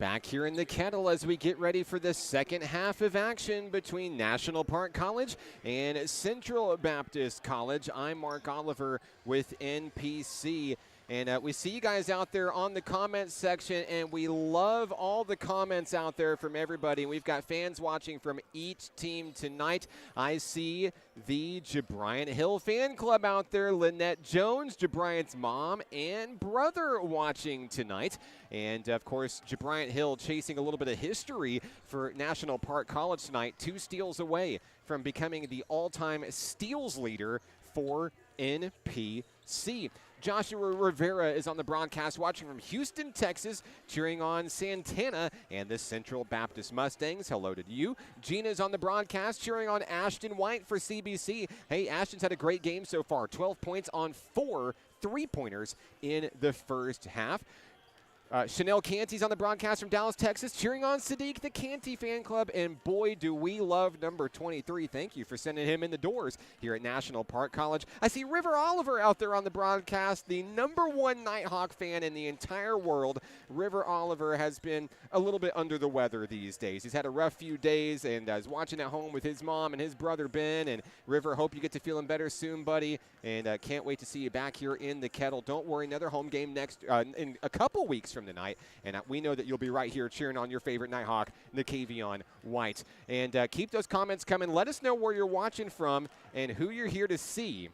Back here in the Kettle as we get ready for the second half of action between National Park College and Central Baptist College. I'm Mark Oliver with NPC. And we see you guys out there on the comments section, and we love all the comments out there from everybody. We've got fans watching from each team tonight. I see the Jabriant Hill fan club out there, Lynette Jones, Jabriant's mom and brother watching tonight. And, of course, Jabriant Hill chasing a little bit of history for National Park College tonight, 2 steals away from becoming the all-time steals leader for NPC. Joshua Rivera is on the broadcast watching from Houston, Texas, cheering on Santana and the Central Baptist Mustangs. Hello to you. Gina's on the broadcast cheering on Ashton White for CBC. Hey, Ashton's had a great game so far. 12 points on 4 3-pointers in the first half. Chanel Canty's on the broadcast from Dallas, Texas, cheering on Sadiq, the Canty fan club, and boy, do we love number 23. Thank you for sending him in the doors here at National Park College. I see River Oliver out there on the broadcast, the #1 Nighthawk fan in the entire world. River Oliver has been a little bit under the weather these days. He's had a rough few days and is watching at home with his mom and his brother Ben. And River, hope you get to feeling better soon, buddy, and can't wait to see you back here in the Kettle. Don't worry, another home game next in a couple weeks from tonight, and we know that you'll be right here cheering on your favorite Nighthawk, Nakavion White. And keep those comments coming. Let us know where you're watching from and who you're here to see.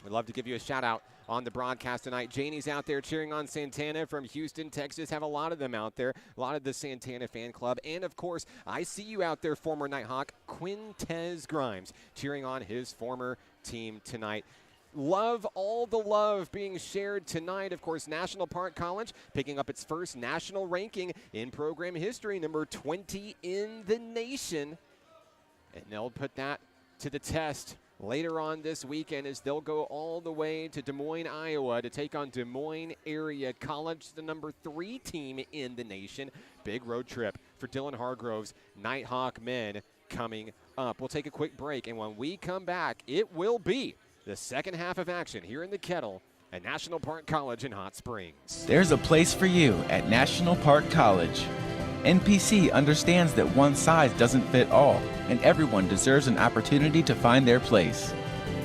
We'd love to give you a shout out on the broadcast tonight. Janie's out there cheering on Santana from Houston, Texas. Have a lot of them out there, a lot of the Santana fan club. And, of course, I see you out there, former Nighthawk, Quintez Grimes, cheering on his former team tonight. Love all the love being shared tonight. Of course, National Park College picking up its first national ranking in program history, number 20 in the nation. And they'll put that to the test later on this weekend as they'll go all the way to Des Moines, Iowa to take on Des Moines Area College, the number 3 team in the nation. Big road trip for Dylan Hargrove's Nighthawk men coming up. We'll take a quick break, and when we come back, it will be the second half of action here in the Kettle at National Park College in Hot Springs. There's a place for you at National Park College. NPC understands that one size doesn't fit all, and everyone deserves an opportunity to find their place.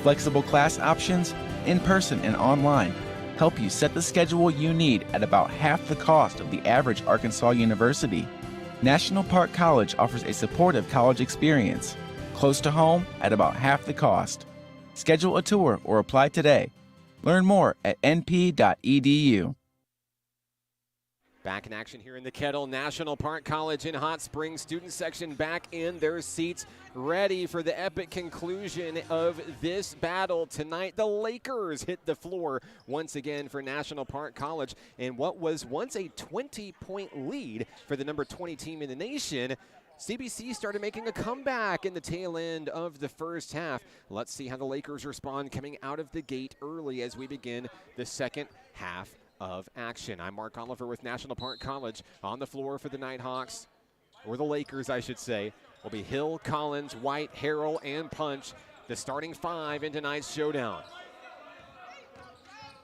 Flexible class options, in person and online, help you set the schedule you need at about half the cost of the average Arkansas university. National Park College offers a supportive college experience, close to home at about half the cost. Schedule a tour or apply today. Learn more at np.edu. Back in action here in the Kettle, National Park College in Hot Springs. Student section back in their seats, ready for the epic conclusion of this battle tonight. The Lakers hit the floor once again for National Park College, and what was once a 20-point lead for the number 20 team in the nation, CBC started making a comeback in the tail end of the first half. Let's see how the Lakers respond coming out of the gate early as we begin the second half of action. I'm Mark Oliver with National Park College. On the floor for the Nighthawks, or the Lakers, I should say, will be Hill, Collins, White, Harrell, and Punch, the starting 5 in tonight's showdown.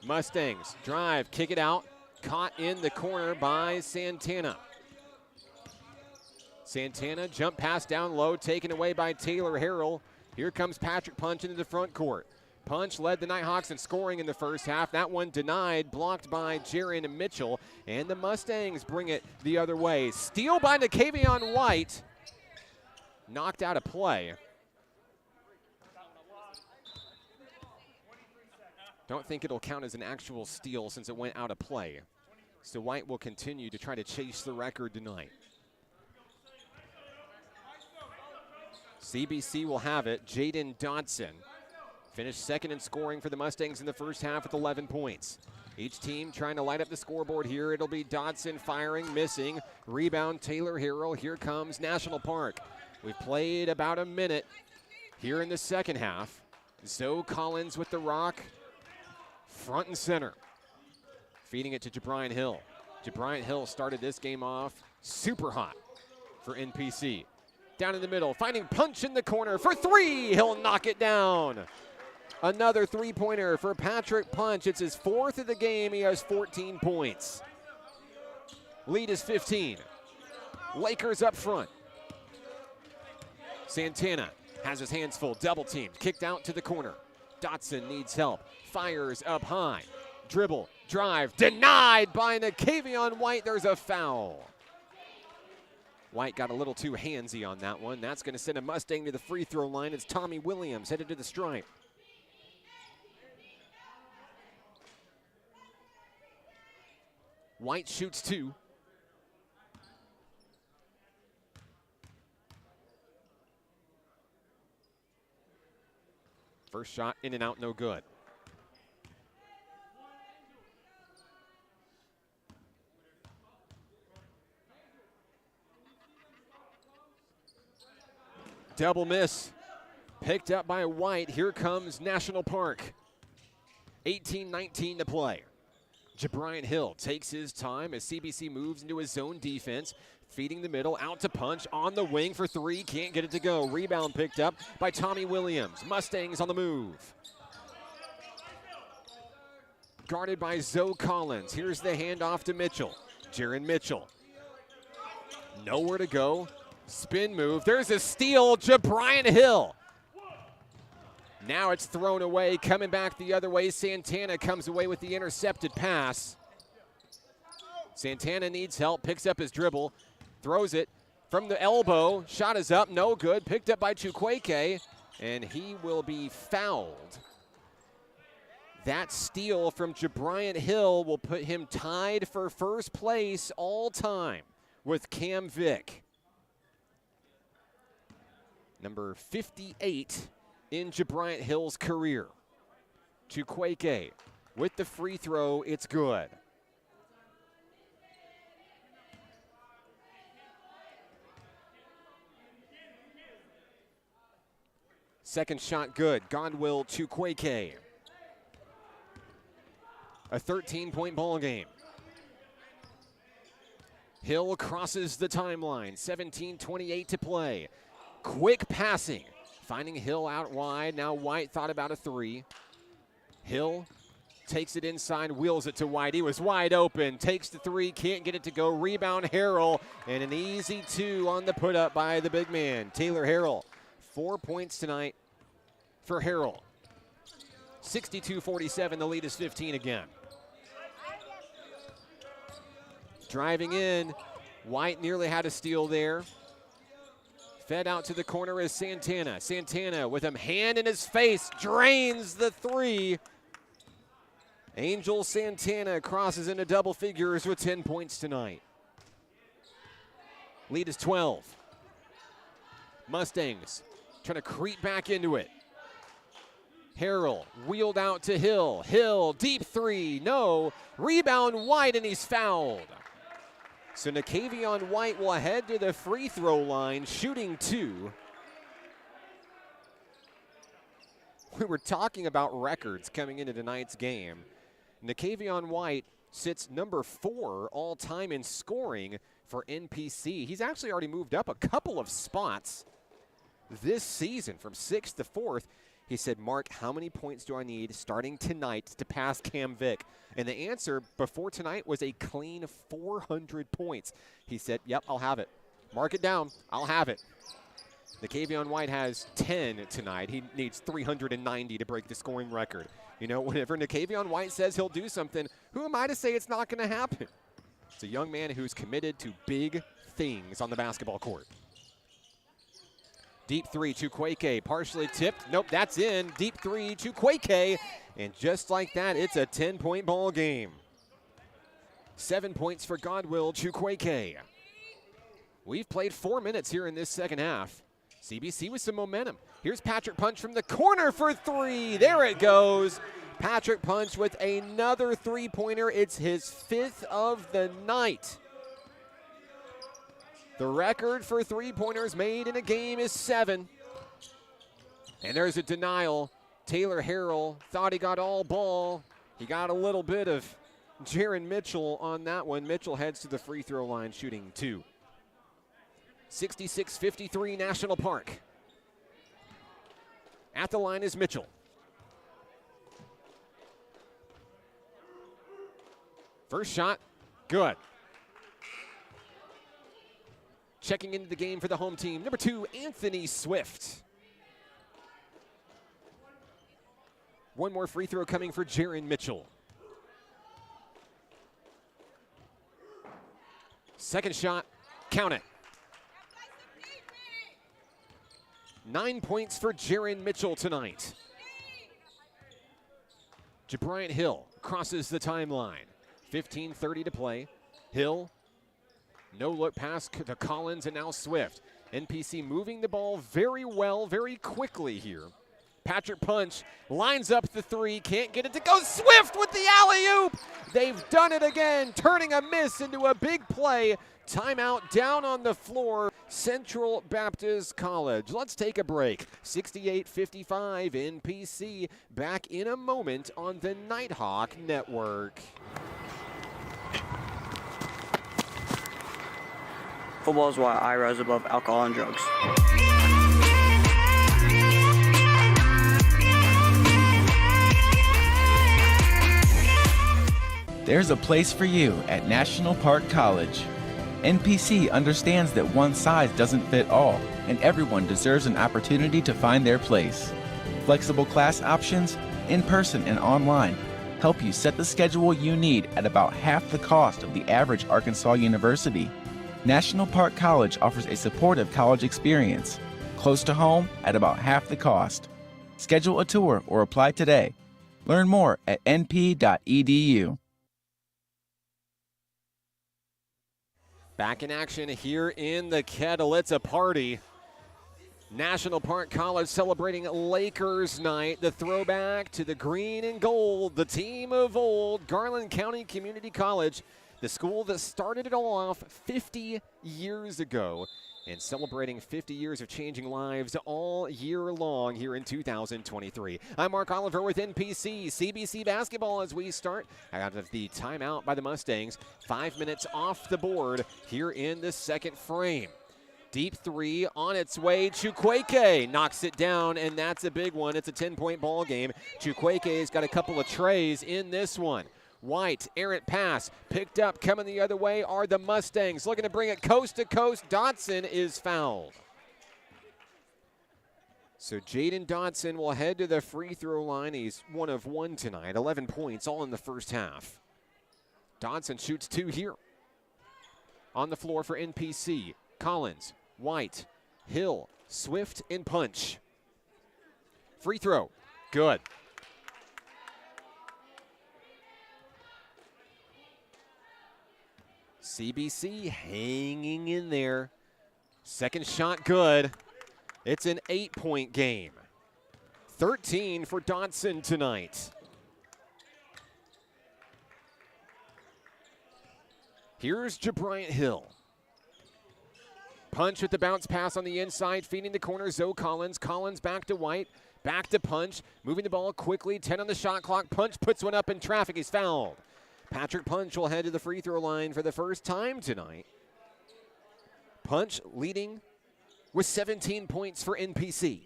Mustangs drive, kick it out. Caught in the corner by Santana. Santana jump pass down low, taken away by Taylor Harrell. Here comes Patrick Punch into the front court. Punch led the Nighthawks in scoring in the first half. That one denied, blocked by Jaron Mitchell. And the Mustangs bring it the other way. Steal by Nakavion White. Knocked out of play. Don't think it'll count as an actual steal since it went out of play. So White will continue to try to chase the record tonight. CBC will have it. Jaden Dodson finished second in scoring for the Mustangs in the first half with 11 points. Each team trying to light up the scoreboard here. It'll be Dodson firing, missing. Rebound, Taylor Harrell. Here comes National Park. We've played about a minute here in the second half. Zoe Collins with the rock, front and center. Feeding it to Jabrian Hill. Jabrian Hill started this game off super hot for NPC. Down in the middle, finding Punch in the corner for three. He'll knock it down. Another three-pointer for Patrick Punch. It's his fourth of the game. He has 14 points. Lead is 15. Lakers up front. Santana has his hands full, double teamed, kicked out to the corner. Dotson needs help, fires up high. Dribble, drive, denied by Nakavion White. There's a foul. White got a little too handsy on that one. That's going to send a Mustang to the free throw line. It's Tommy Williams headed to the stripe. White shoots two. First shot in and out, no good. Double miss. Picked up by White. Here comes National Park. 18-19 to play. Jabrian Hill takes his time as CBC moves into his zone defense. Feeding the middle, out to Punch, on the wing for three, can't get it to go. Rebound picked up by Tommy Williams. Mustangs on the move. Guarded by Zoe Collins. Here's the handoff to Mitchell. Jaron Mitchell. Nowhere to go. Spin move. There's a steal. Jabrian Hill. Now it's thrown away. Coming back the other way. Santana comes away with the intercepted pass. Santana needs help. Picks up his dribble. Throws it from the elbow. Shot is up. No good. Picked up by Chukwueke. And he will be fouled. That steal from Jabrian Hill will put him tied for first place all time with Cam Vick. Number 58 in Jabrian Hill's career. Chukwueke with the free throw, it's good. Second shot good, Godwill Chukwueke. A 13-point ball game. Hill crosses the timeline, 17:28 to play. Quick passing, finding Hill out wide. Now White thought about a three. Hill takes it inside, wheels it to White. He was wide open, takes the three, can't get it to go. Rebound Harrell, and an easy two on the put up by the big man, Taylor Harrell. 4 points tonight for Harrell. 62-47, the lead is 15 again. Driving in, White nearly had a steal there. Fed out to the corner is Santana. Santana with him hand in his face, drains the three. Angel Santana crosses into double figures with 10 points tonight. Lead is 12. Mustangs trying to creep back into it. Harrell wheeled out to Hill. Hill, deep three, no. Rebound White, and he's fouled. So Nakavion White will head to the free throw line, shooting two. We were talking about records coming into tonight's game. Nakavion White sits number 4 all time in scoring for NPC. He's actually already moved up a couple of spots this season from 6th to 4th. He said, Mark, how many points do I need starting tonight to pass Cam Vick? And the answer before tonight was a clean 400 points. He said, yep, I'll have it. Mark it down. I'll have it. Nakavion White has 10 tonight. He needs 390 to break the scoring record. You know, whenever Nakavion White says he'll do something, who am I to say it's not going to happen? It's a young man who's committed to big things on the basketball court. Deep three to Chukwueke, partially tipped. Nope, that's in. Deep three to Chukwueke. And just like that, it's a 10-point ball game. 7 points for Godwill Chukwueke. We've played 4 minutes here in this second half. CBC with some momentum. Here's Patrick Punch from the corner for three. There it goes. Patrick Punch with another three-pointer. It's his 5th of the night. The record for three-pointers made in a game is 7. And there's a denial. Taylor Harrell thought he got all ball. He got a little bit of Jaron Mitchell on that one. Mitchell heads to the free throw line shooting 2. 66-53 National Park. At the line is Mitchell. First shot, good. Checking into the game for the home team, number 2, Anthony Swift. One more free throw coming for Jaron Mitchell. Second shot, count it. 9 points for Jaron Mitchell tonight. Jabriant Hill crosses the timeline. 15:30 to play. Hill, no look pass to Collins and now Swift. NPC moving the ball very well, very quickly here. Patrick Punch lines up the three, can't get it to go. Swift with the alley-oop. They've done it again, turning a miss into a big play. Timeout down on the floor, Central Baptist College. Let's take a break. 68-55 NPC. Back in a moment on the Nighthawk Network. Football is why I rise above alcohol and drugs. There's a place for you at National Park College. NPC understands that one size doesn't fit all, and everyone deserves an opportunity to find their place. Flexible class options, in-person and online, help you set the schedule you need at about half the cost of the average Arkansas university. National Park College offers a supportive college experience, close to home at about half the cost. Schedule a tour or apply today. Learn more at np.edu. Back in action here in the Kettle. It's a party. National Park College celebrating Lakers night. The throwback to the green and gold, the team of old, Garland County Community College, the school that started it all off 50 years ago and celebrating 50 years of changing lives all year long here in 2023. I'm Mark Oliver with NPC CBC basketball as we start out of the timeout by the Mustangs. 5 minutes off the board here in the second frame. Deep three on its way. Chukwueke knocks it down, and that's a big one. It's a 10-point ball game. Chukwueke's got a couple of trays in this one. White, errant pass, picked up, coming the other way are the Mustangs. Looking to bring it coast to coast. Dotson is fouled. So Jaden Dotson will head to the free throw line. He's 1 of 1 tonight, 11 points, all in the first half. Dotson shoots 2 here. On the floor for NPC, Collins, White, Hill, Swift, and Punch. Free throw, good. CBC hanging in there. Second shot good. It's an 8-point game. 13 for Dotson tonight. Here's Jabriant Hill. Punch with the bounce pass on the inside, feeding the corner, Zoe Collins. Collins back to White, back to Punch. Moving the ball quickly, 10 on the shot clock. Punch puts one up in traffic, he's fouled. Patrick Punch will head to the free throw line for the first time tonight. Punch leading with 17 points for NPC.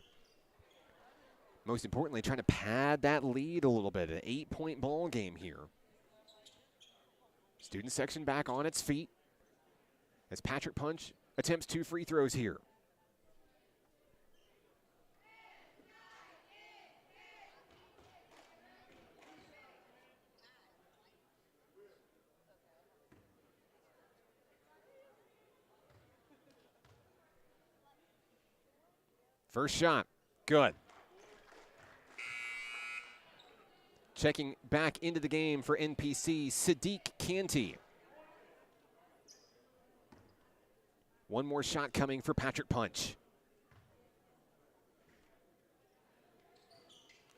Most importantly, trying to pad that lead a little bit. An 8-point ball game here. Student section back on its feet as Patrick Punch attempts 2 free throws here. First shot, good. Checking back into the game for NPC, Sadiq Canty. One more shot coming for Patrick Punch.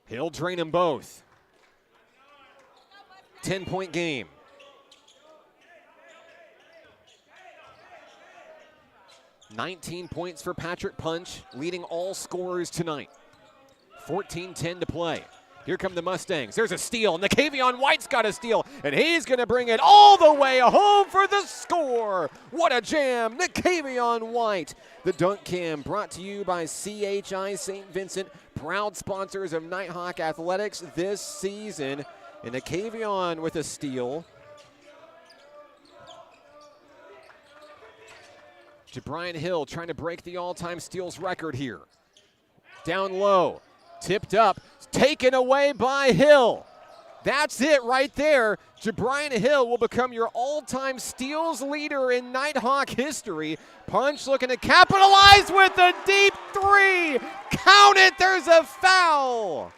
He'll drain them both. 10-point game. $19 points for Patrick Punch, leading all scorers tonight. 14-10 to play. Here come the Mustangs. There's a steal. Nakavion White's got a steal, and he's going to bring it all the way home for the score. What a jam. Nakavion White. The dunk cam brought to you by CHI St. Vincent, proud sponsors of Nighthawk Athletics this season. And Nakavion with a steal. Jabrian Hill trying to break the all-time steals record here. Down low, tipped up, taken away by Hill. That's it right there. Jabrian Hill will become your all-time steals leader in Nighthawk history. Punch looking to capitalize with a deep 3. Count it, there's a foul.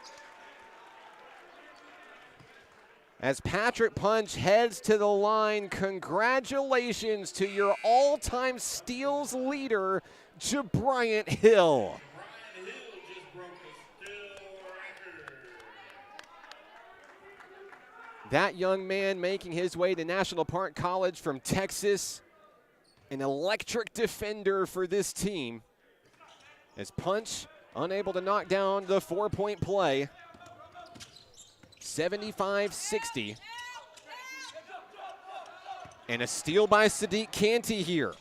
As Patrick Punch heads to the line, congratulations to your all-time steals leader, Jabrian Hill. That young man making his way to National Park College from Texas, an electric defender for this team. As Punch unable to knock down the 4-point play. 75-60. And a steal by Sadiq Canty here.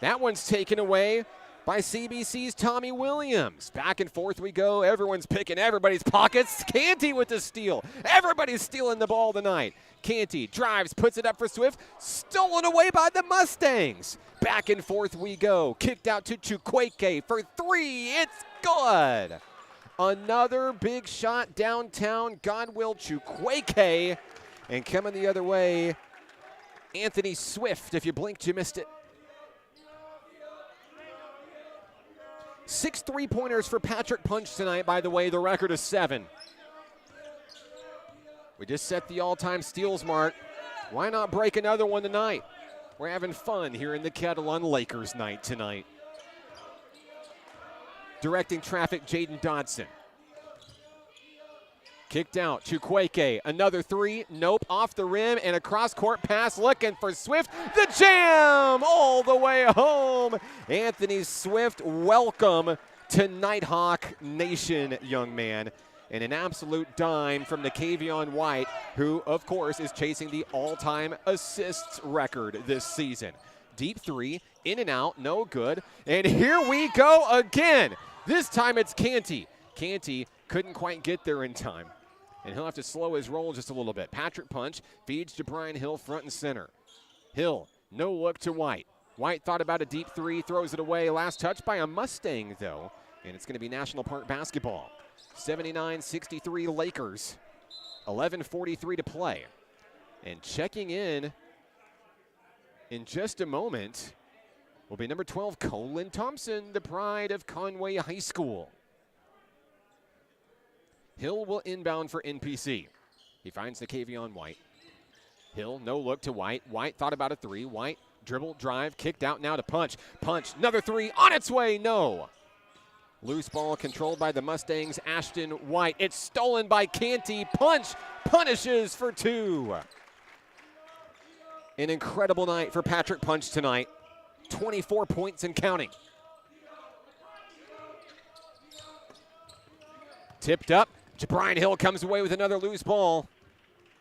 That one's taken away by CBC's Tommy Williams. Back and forth we go. Everyone's picking everybody's pockets. Canty with the steal. Everybody's stealing the ball tonight. Canty drives, puts it up for Swift. Stolen away by the Mustangs. Back and forth we go. Kicked out to Chukwueke for 3. It's good. Another big shot downtown. Godwill Chukwueke. And coming the other way, Anthony Swift. If you blinked, you missed it. 6 3-pointers for Patrick Punch tonight, by the way. The record is 7. We just set the all-time steals mark. Why not break another one tonight? We're having fun here in the Kettle on Lakers night tonight. Directing traffic, Jaden Dodson. Kicked out, Chukwueke, another 3, nope, off the rim, and a cross-court pass looking for Swift. The jam all the way home. Anthony Swift, welcome to Nighthawk Nation, young man. And an absolute dime from Nakavion White, who, of course, is chasing the all-time assists record this season. Deep 3, in and out, no good. And here we go again. This time it's Canty. Canty couldn't quite get there in time. And he'll have to slow his roll just a little bit. Patrick Punch feeds to Brian Hill front and center. Hill, no look to White. White thought about a deep 3, throws it away. Last touch by a Mustang, though. And it's going to be National Park basketball. 79-63 Lakers. 11:43 to play. And checking in just a moment will be number 12, Colin Thompson, the pride of Conway High School. Hill will inbound for NPC. He finds Nakavion White. Hill, no look to White. White thought about a 3. White, dribble, drive, kicked out now to Punch. Punch, another 3, on its way, no. Loose ball controlled by the Mustangs, Ashton White. It's stolen by Canty. Punch punishes for 2. An incredible night for Patrick Punch tonight. 24 points and counting. Tipped up. Jabrian Hill comes away with another loose ball.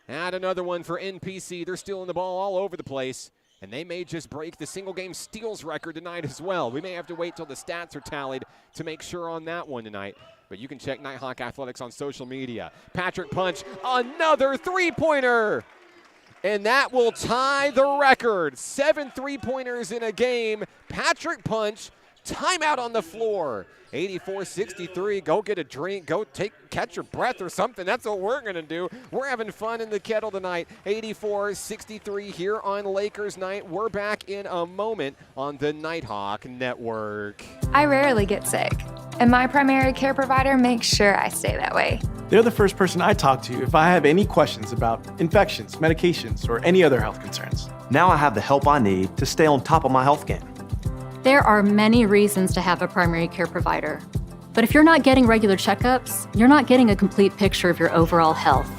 And another one for NPC. They're stealing the ball all over the place. And they may just break the single-game steals record tonight as well. We may have to wait till the stats are tallied to make sure on that one tonight. But but you can check Nighthawk Athletics on social media. Patrick Punch, another three-pointer. And that will tie the record. 7 3-pointers in a game. Patrick Punch, timeout on the floor. 84-63, go get a drink, go catch your breath or something. That's what we're going to do. We're having fun in the Kettle tonight. 84-63 here on Lakers Night. We're back in a moment on the Nighthawk Network. I rarely get sick, and my primary care provider makes sure I stay that way. They're the first person I talk to if I have any questions about infections, medications, or any other health concerns. Now I have the help I need to stay on top of my health game. There are many reasons to have a primary care provider. But if you're not getting regular checkups, you're not getting a complete picture of your overall health.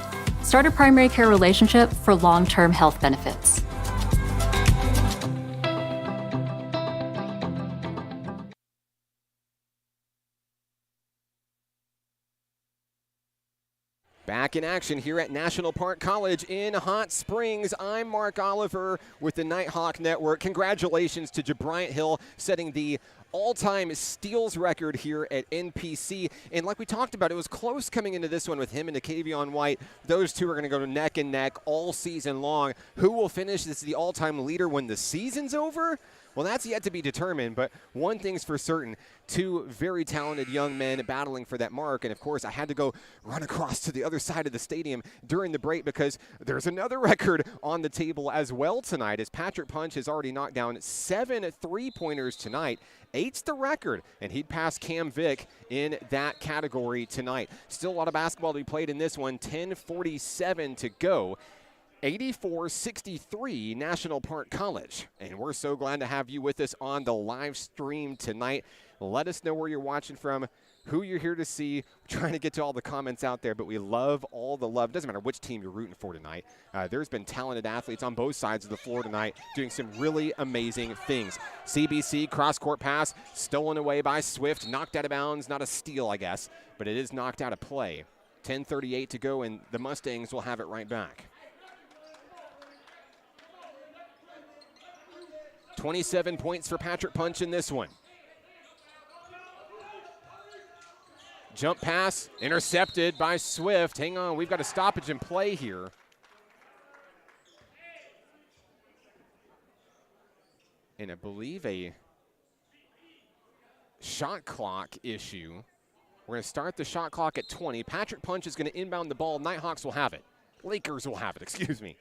Start a primary care relationship for long-term health benefits. Back in action here at National Park College in Hot Springs. I'm Mark Oliver with the Nighthawk Network. Congratulations to Bryant Hill setting the all-time steals record here at NPC. And like we talked about, it was close coming into this one with him and Dakevion White. Those two are going to go neck and neck all season long. Who will finish as the all-time leader when the season's over? Well, that's yet to be determined, but one thing's for certain, two very talented young men battling for that mark. And, of course, I had to go run across to the other side of the stadium during the break because there's another record on the table as well tonight, as Patrick Punch has already knocked down 7 3-pointers tonight. 8's the record, and he'd pass Cam Vick in that category tonight. Still a lot of basketball to be played in this one, 10:47 to go. 84-63 National Park College. And we're so glad to have you with us on the live stream tonight. Let us know where you're watching from, who you're here to see. We're trying to get to all the comments out there, but we love all the love. Doesn't matter which team you're rooting for tonight. There's been talented athletes on both sides of the floor tonight doing some really amazing things. CBC cross-court pass stolen away by Swift, knocked out of bounds. Not a steal, I guess, but it is knocked out of play. 10:38 to go, and the Mustangs will have it right back. 27 points for Patrick Punch in this one. Jump pass intercepted by Swift. Hang on, we've got a stoppage in play here. And I believe a shot clock issue. We're going to start the shot clock at 20. Patrick Punch is going to inbound the ball. Nighthawks will have it. Lakers will have it, excuse me.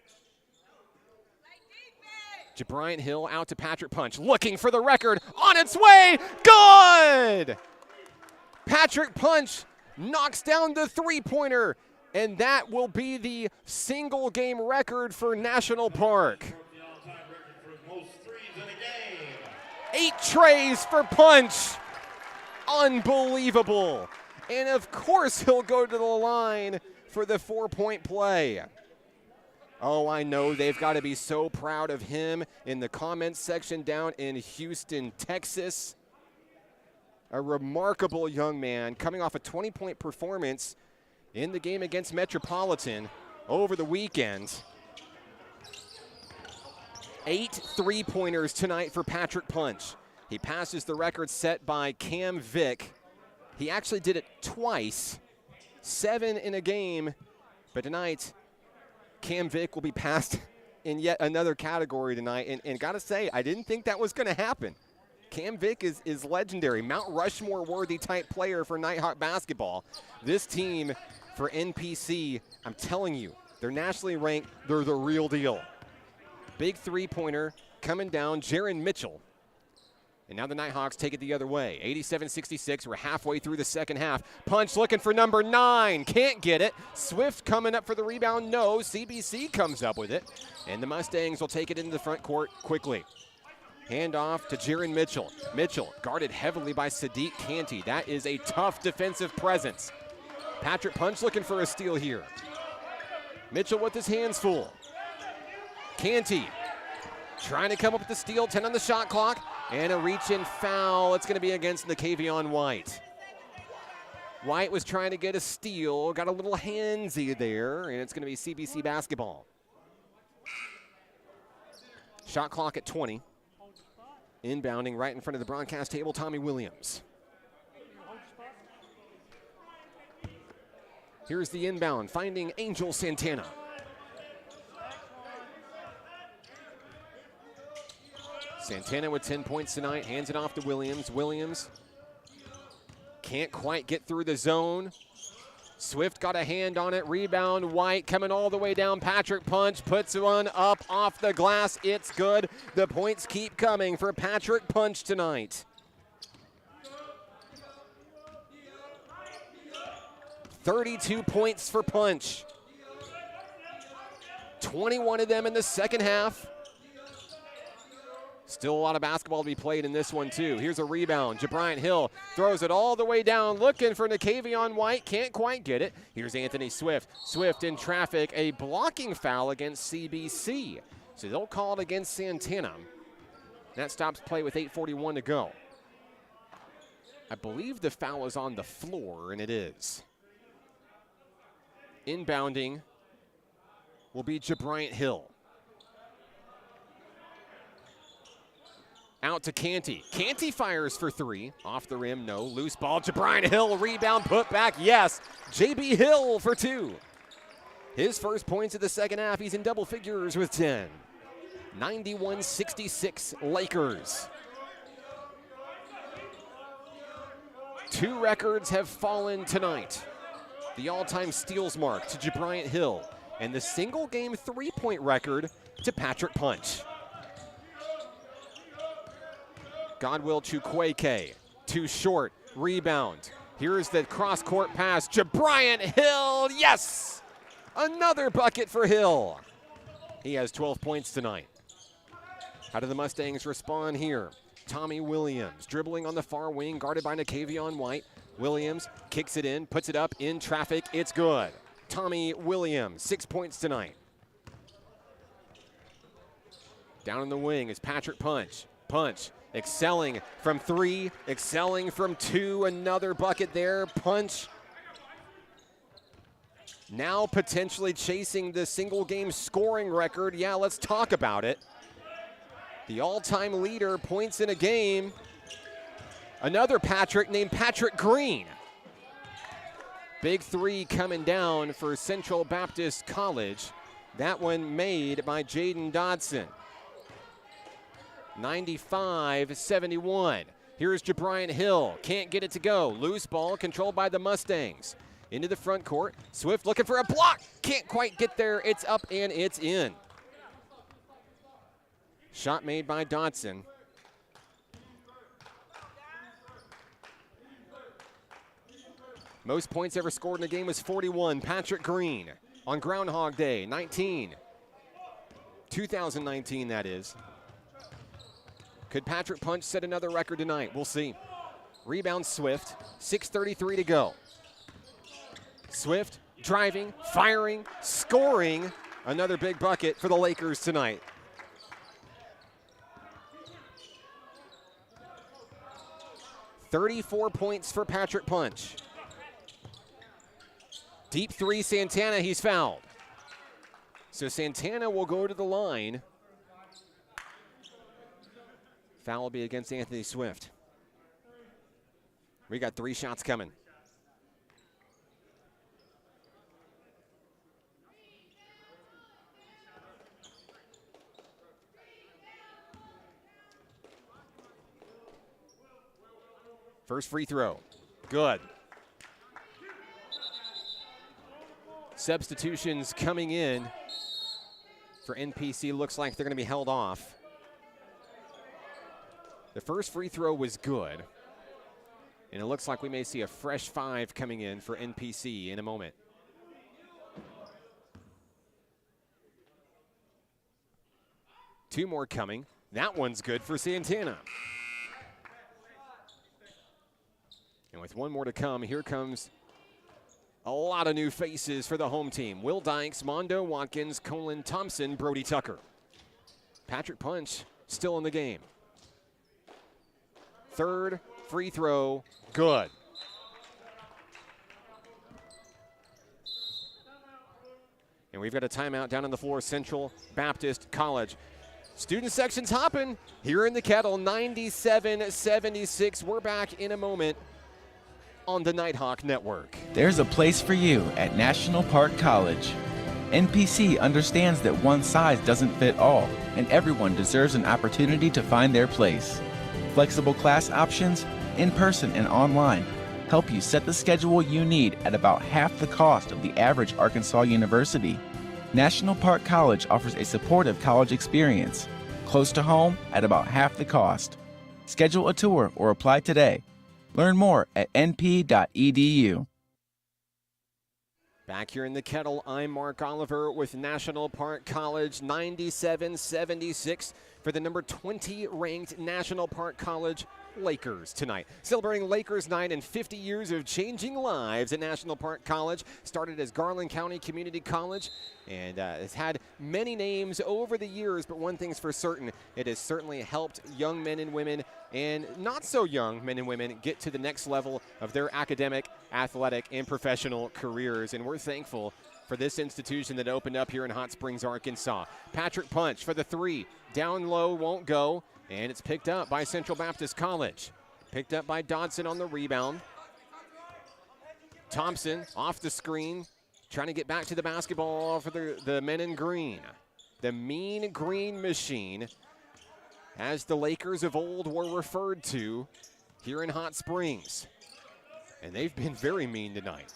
Bryant Hill out to Patrick Punch, looking for the record, on its way, good! Patrick Punch knocks down the three-pointer, and that will be the single-game record for National Park. 8 trays for Punch, unbelievable. And of course he'll go to the line for the 4-point play. Oh, I know they've got to be so proud of him in the comments section down in Houston, Texas. A remarkable young man coming off a 20-point performance in the game against Metropolitan over the weekend. 8 3-pointers tonight for Patrick Punch. He passes the record set by Cam Vick. He actually did it twice, 7 in a game, but tonight Cam Vick will be passed in yet another category tonight. And gotta say, I didn't think that was gonna happen. Cam Vick is legendary, Mount Rushmore-worthy type player for Nighthawk basketball. This team for NPC, I'm telling you, they're nationally ranked, they're the real deal. Big three-pointer coming down, Jaron Mitchell. And now the Nighthawks take it the other way. 87-66, we're halfway through the second half. Punch looking for number 9, can't get it. Swift coming up for the rebound, no. CBC comes up with it. And the Mustangs will take it into the front court quickly. Hand off to Jaron Mitchell. Mitchell guarded heavily by Sadiq Canty. That is a tough defensive presence. Patrick Punch looking for a steal here. Mitchell with his hands full. Canty trying to come up with the steal, 10 on the shot clock, and a reach-in foul. It's going to be against Dakevion White. White was trying to get a steal, got a little handsy there, and it's going to be CBC basketball. Shot clock at 20. Inbounding right in front of the broadcast table, Tommy Williams. Here's the inbound, finding Angel Santana. Santana with 10 points tonight, hands it off to Williams. Williams can't quite get through the zone. Swift got a hand on it, rebound, White coming all the way down. Patrick Punch puts one up off the glass, it's good. The points keep coming for Patrick Punch tonight. 32 points for Punch. 21 of them in the second half. Still a lot of basketball to be played in this one, too. Here's a rebound. Jabriant Hill throws it all the way down, looking for Nakavion White. Can't quite get it. Here's Anthony Swift. Swift in traffic. A blocking foul against CBC. So they'll call it against Santana. That stops play with 8:41 to go. I believe the foul is on the floor, and it is. Inbounding will be Jabriant Hill. Out to Canty. Canty fires for three. Off the rim, no. Loose ball. Jabriant Hill, rebound, put back, yes. JB Hill for two. His first points of the second half. He's in double figures with 10. 91-66 Lakers. Two records have fallen tonight. The all-time steals mark to Jabriant Hill, and the single-game three-point record to Patrick Punch. Godwill Chukwueke, too short, rebound. Here's the cross-court pass, Jabriant Hill, yes! Another bucket for Hill. He has 12 points tonight. How do the Mustangs respond here? Tommy Williams, dribbling on the far wing, guarded by Nakavion White. Williams kicks it in, puts it up in traffic, it's good. Tommy Williams, 6 points tonight. Down in the wing is Patrick Punch. Punch excelling from three, excelling from two, another bucket there. Punch now potentially chasing the single game scoring record. Yeah, let's talk about it. The all-time leader points in a game. Another Patrick named Patrick Green. Big three coming down for Central Baptist College. That one made by Jaden Dodson. 95-71. Here's Jabriant Hill. Can't get it to go. Loose ball controlled by the Mustangs. Into the front court. Swift looking for a block. Can't quite get there. It's up and it's in. Shot made by Dodson. Most points ever scored in a game was 41. Patrick Green on Groundhog Day, 19. 2019, that is. Could Patrick Punch set another record tonight? We'll see. Rebound Swift, 6:33 to go. Swift driving, firing, scoring. Another big bucket for the Lakers tonight. $34 points for Patrick Punch. Deep three, Santana, he's fouled. So Santana will go to the line. Foul will be against Anthony Swift. We got three shots coming. First free throw, good. Substitutions coming in for NPC. Looks like they're going to be held off. The first free throw was good. And it looks like we may see a fresh five coming in for NPC in a moment. Two more coming. That one's good for Santana. And with one more to come, here comes a lot of new faces for the home team. Will Dykes, Mondo Watkins, Colin Thompson, Brody Tucker. Patrick Punch still in the game. Third free throw, good. And we've got a timeout down on the floor, Central Baptist College. Student section's hopping here in the Kettle, 97-76. We're back in a moment. on the Nighthawk Network. There's a place for you at National Park College. NPC understands that one size doesn't fit all, and everyone deserves an opportunity to find their place. Flexible class options, in person and online, help you set the schedule you need at about half the cost of the average Arkansas university. National Park College offers a supportive college experience, close to home at about half the cost. Schedule a tour or apply today. Learn more at np.edu. Back here in the Kettle, I'm Mark Oliver with National Park College, 97-76 for the number 20 ranked National Park College Lakers tonight. Celebrating Lakers night and 50 years of changing lives at National Park College. Started as Garland County Community College and has had many names over the years, but one thing's for certain, it has certainly helped young men and women and not so young men and women get to the next level of their academic, athletic, and professional careers. And we're thankful for this institution that opened up here in Hot Springs, Arkansas. Patrick Punch for the three. Down low, won't go. And it's picked up by Central Baptist College. Picked up by Dodson on the rebound. Thompson off the screen, trying to get back to the basketball for the men in green. The Mean Green Machine, as the Lakers of old were referred to here in Hot Springs. And they've been very mean tonight.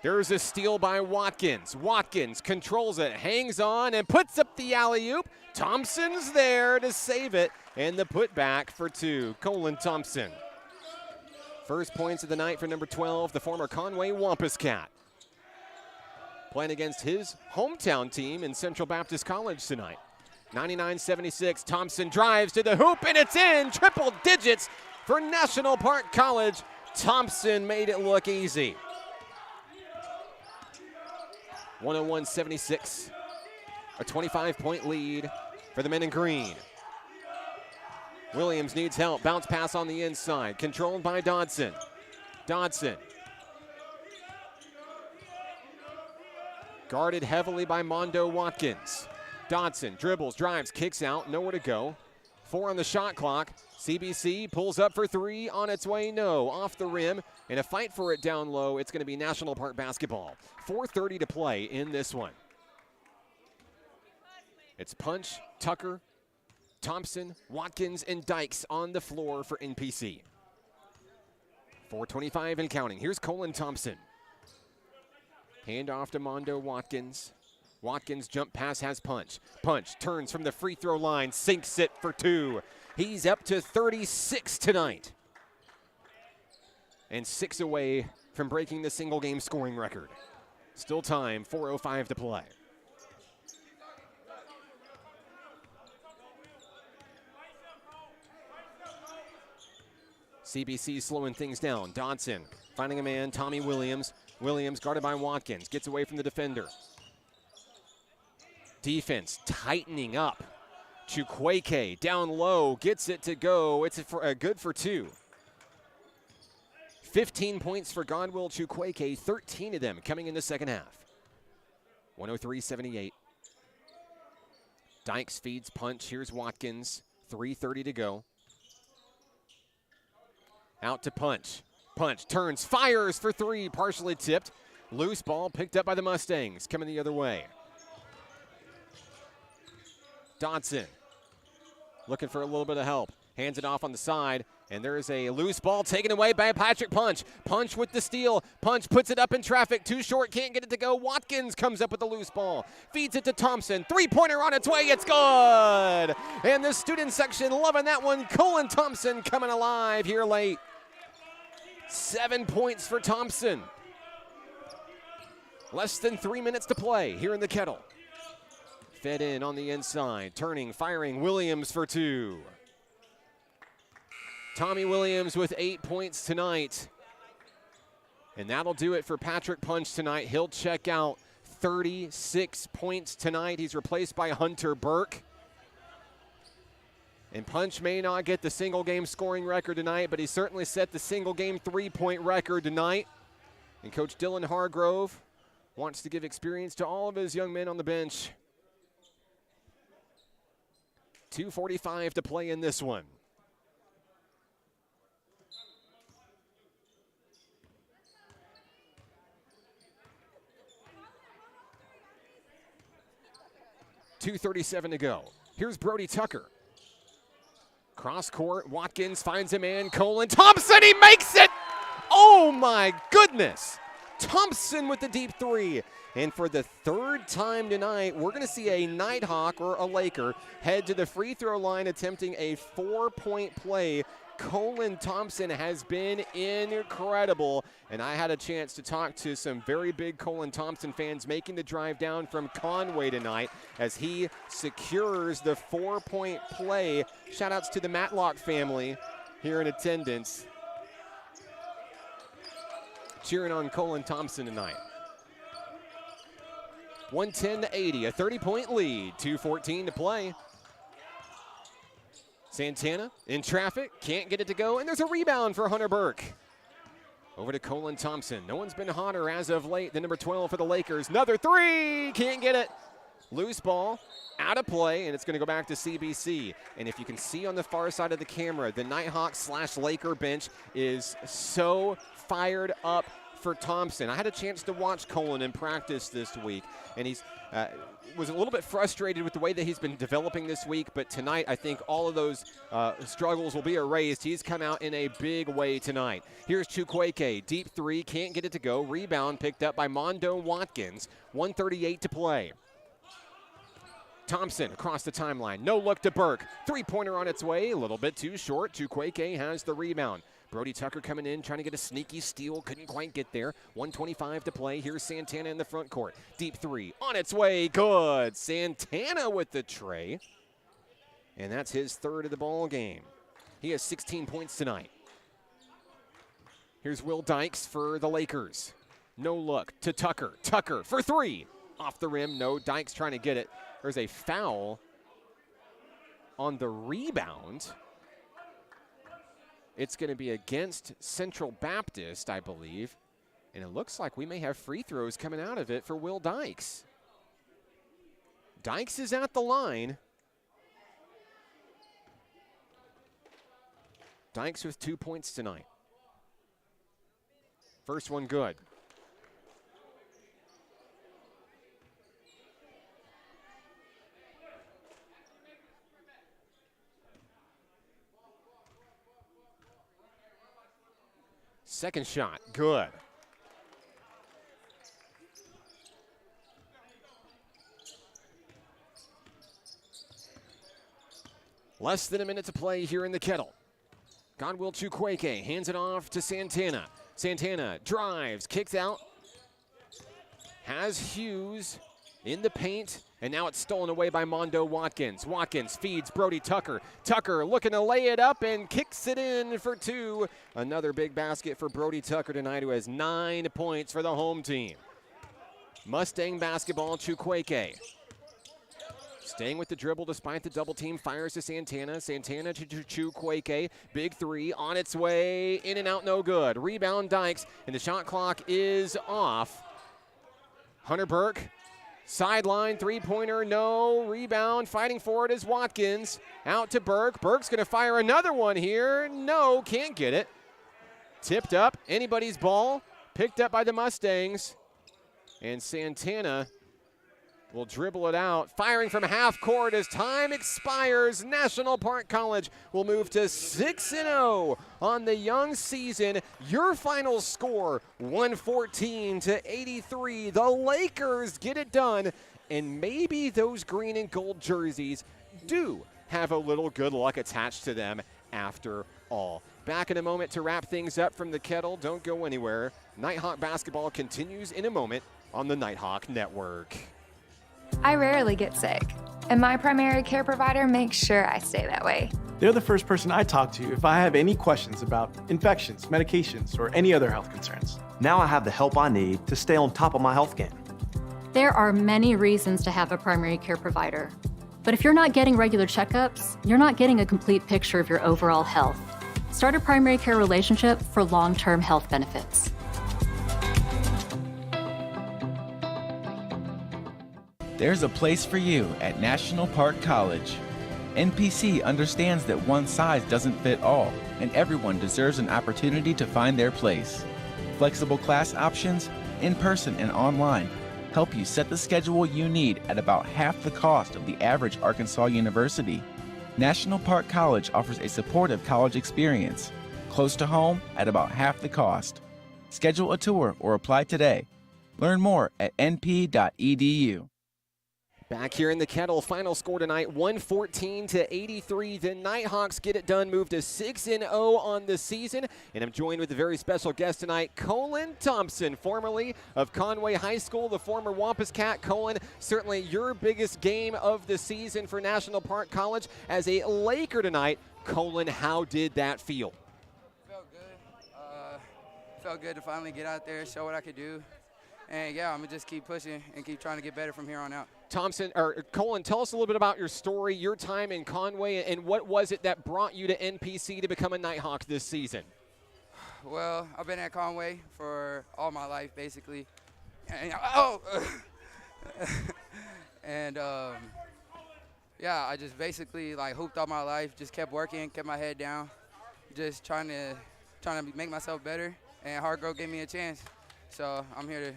There's a steal by Watkins. Watkins controls it, hangs on, and puts up the alley-oop. Thompson's there to save it, and the putback for two. Colin Thompson. First points of the night for number 12, the former Conway Wampus Cat. Playing against his hometown team in Central Baptist College tonight. 99-76, Thompson drives to the hoop, and it's in. Triple digits for National Park College. Thompson made it look easy. 101-76, a 25-point lead for the men in green. Williams needs help, bounce pass on the inside, controlled by Dodson. Dodson. Guarded heavily by Mondo Watkins. Dodson dribbles, drives, kicks out, nowhere to go. 4 on the shot clock. CBC pulls up for 3, on its way, no. Off the rim, and a fight for it down low. It's going to be National Park basketball. 4:30 to play in this one. It's Punch, Tucker, Thompson, Watkins, and Dykes on the floor for NPC. 4:25 and counting. Here's Colin Thompson. Hand off to Mondo Watkins. Watkins jump pass has Punch. Punch turns from the free throw line, sinks it for 2. He's up to 36 tonight. And 6 away from breaking the single game scoring record. Still time, 4:05 to play. CBC slowing things down. Dodson finding a man, Tommy Williams. Williams guarded by Watkins, gets away from the defender. Defense tightening up. Chukwueke down low, gets it to go. It's good for 2. 15 points for Godwill Chukwueke, 13 of them coming in the second half. 103-78. Dykes feeds Punch. Here's Watkins. 3:30 to go. Out to Punch. Punch turns, fires for 3, partially tipped. Loose ball picked up by the Mustangs, coming the other way. Dodson looking for a little bit of help. Hands it off on the side, and there is a loose ball taken away by Patrick Punch. Punch with the steal. Punch puts it up in traffic. Too short, can't get it to go. Watkins comes up with the loose ball. Feeds it to Thompson. 3-pointer on its way. It's good. And the student section loving that one. Colin Thompson coming alive here late. 7 points for Thompson. Less than 3 minutes to play here in the Kettle. Fed in on the inside, turning, firing, Williams for 2. Tommy Williams with 8 points tonight. And that'll do it for Patrick Punch tonight. He'll check out. 36 points tonight. He's replaced by Hunter Burke. And Punch may not get the single game scoring record tonight, but he certainly set the single game 3-point record tonight. And Coach Dylan Hargrove wants to give experience to all of his young men on the bench. 2:45 to play in this one. 2:37 to go. Here's Brody Tucker. Cross court, Watkins finds a man, Colin Thompson, he makes it! Oh my goodness! Thompson with the deep three. And for the third time tonight, we're going to see a Nighthawk or a Laker head to the free throw line attempting a 4-point play. Colin Thompson has been incredible, and I had a chance to talk to some very big Colin Thompson fans making the drive down from Conway tonight as he secures the 4-point play. Shout-outs to the Matlock family here in attendance, cheering on Colin Thompson tonight. 110-80, a 30-point lead, 2:14 to play. Santana in traffic, can't get it to go, and there's a rebound for Hunter Burke. Over to Colin Thompson. No one's been hotter as of late than number 12 for the Lakers. Another three, can't get it. Loose ball, out of play, and it's going to go back to CBC. And if you can see on the far side of the camera, the Nighthawks/Laker bench is so fired up for Thompson. I had a chance to watch Colin in practice this week, and he's was a little bit frustrated with the way that he's been developing this week, but tonight I think all of those struggles will be erased. He's come out in a big way tonight. Here's Chukwueke, deep three, can't get it to go. Rebound picked up by Mondo Watkins, 1:38 to play. Thompson across the timeline, no look to Burke. Three-pointer on its way, a little bit too short. Chukwueke has the rebound. Brody Tucker coming in, trying to get a sneaky steal. Couldn't quite get there. 1:25 to play. Here's Santana in the front court. Deep three, on its way, good. Santana with the tray. And that's his third of the ball game. He has 16 points tonight. Here's Will Dykes for the Lakers. No look to Tucker. Tucker for three. Off the rim, no. Dykes trying to get it. There's a foul on the rebound. It's going to be against Central Baptist, I believe. And it looks like we may have free throws coming out of it for Will Dykes. Dykes is at the line. Dykes with 2 points tonight. First one good. Second shot, good. Less than a minute to play here in the Kettle. Godwill Chukwueke hands it off to Santana. Santana drives, kicks out. Has Hughes in the paint, and now it's stolen away by Mondo Watkins. Watkins feeds Brody Tucker. Tucker looking to lay it up and kicks it in for two. Another big basket for Brody Tucker tonight, who has 9 points for the home team. Mustang basketball, Chukwueke. Staying with the dribble despite the double team, fires to Santana. Santana to Chukwueke. Big three on its way, in and out, no good. Rebound Dykes, and the shot clock is off. Hunter Burke. Sideline, three-pointer, no. Rebound, fighting for it is Watkins. Out to Burke. Burke's going to fire another one here. No, can't get it. Tipped up, anybody's ball. Picked up by the Mustangs. And Santana will dribble it out. Firing from half court as time expires. National Park College will move to 6-0 on the young season. Your final score, 114-83. The Lakers get it done, and maybe those green and gold jerseys do have a little good luck attached to them after all. Back in a moment to wrap things up from the Kettle. Don't go anywhere. Nighthawk basketball continues in a moment on the Nighthawk Network. I rarely get sick, and my primary care provider makes sure I stay that way. They're the first person I talk to if I have any questions about infections, medications, or any other health concerns. Now I have the help I need to stay on top of my health game. There are many reasons to have a primary care provider. But if you're not getting regular checkups, you're not getting a complete picture of your overall health. Start a primary care relationship for long-term health benefits. There's a place for you at National Park College. NPC understands that one size doesn't fit all, and everyone deserves an opportunity to find their place. Flexible class options, in person and online, help you set the schedule you need at about half the cost of the average Arkansas university. National Park College offers a supportive college experience, close to home at about half the cost. Schedule a tour or apply today. Learn more at np.edu. Back here in the Kettle, final score tonight, 114-83. The Nighthawks get it done, move to 6-0 on the season. And I'm joined with a very special guest tonight, Colin Thompson, formerly of Conway High School, the former Wampus Cat. Colin, certainly your biggest game of the season for National Park College as a Laker tonight. Colin, how did that feel? Felt good. Felt good to finally get out there, show what I could do. And yeah, I'm gonna just keep pushing and keep trying to get better from here on out. Colin, tell us a little bit about your story, your time in Conway, and what was it that brought you to NPC to become a Nighthawk this season? Well, I've been at Conway for all my life, basically. And, yeah, I just basically like hooped all my life, just kept working, kept my head down, just trying to make myself better. And Hard Growth gave me a chance, so I'm here to.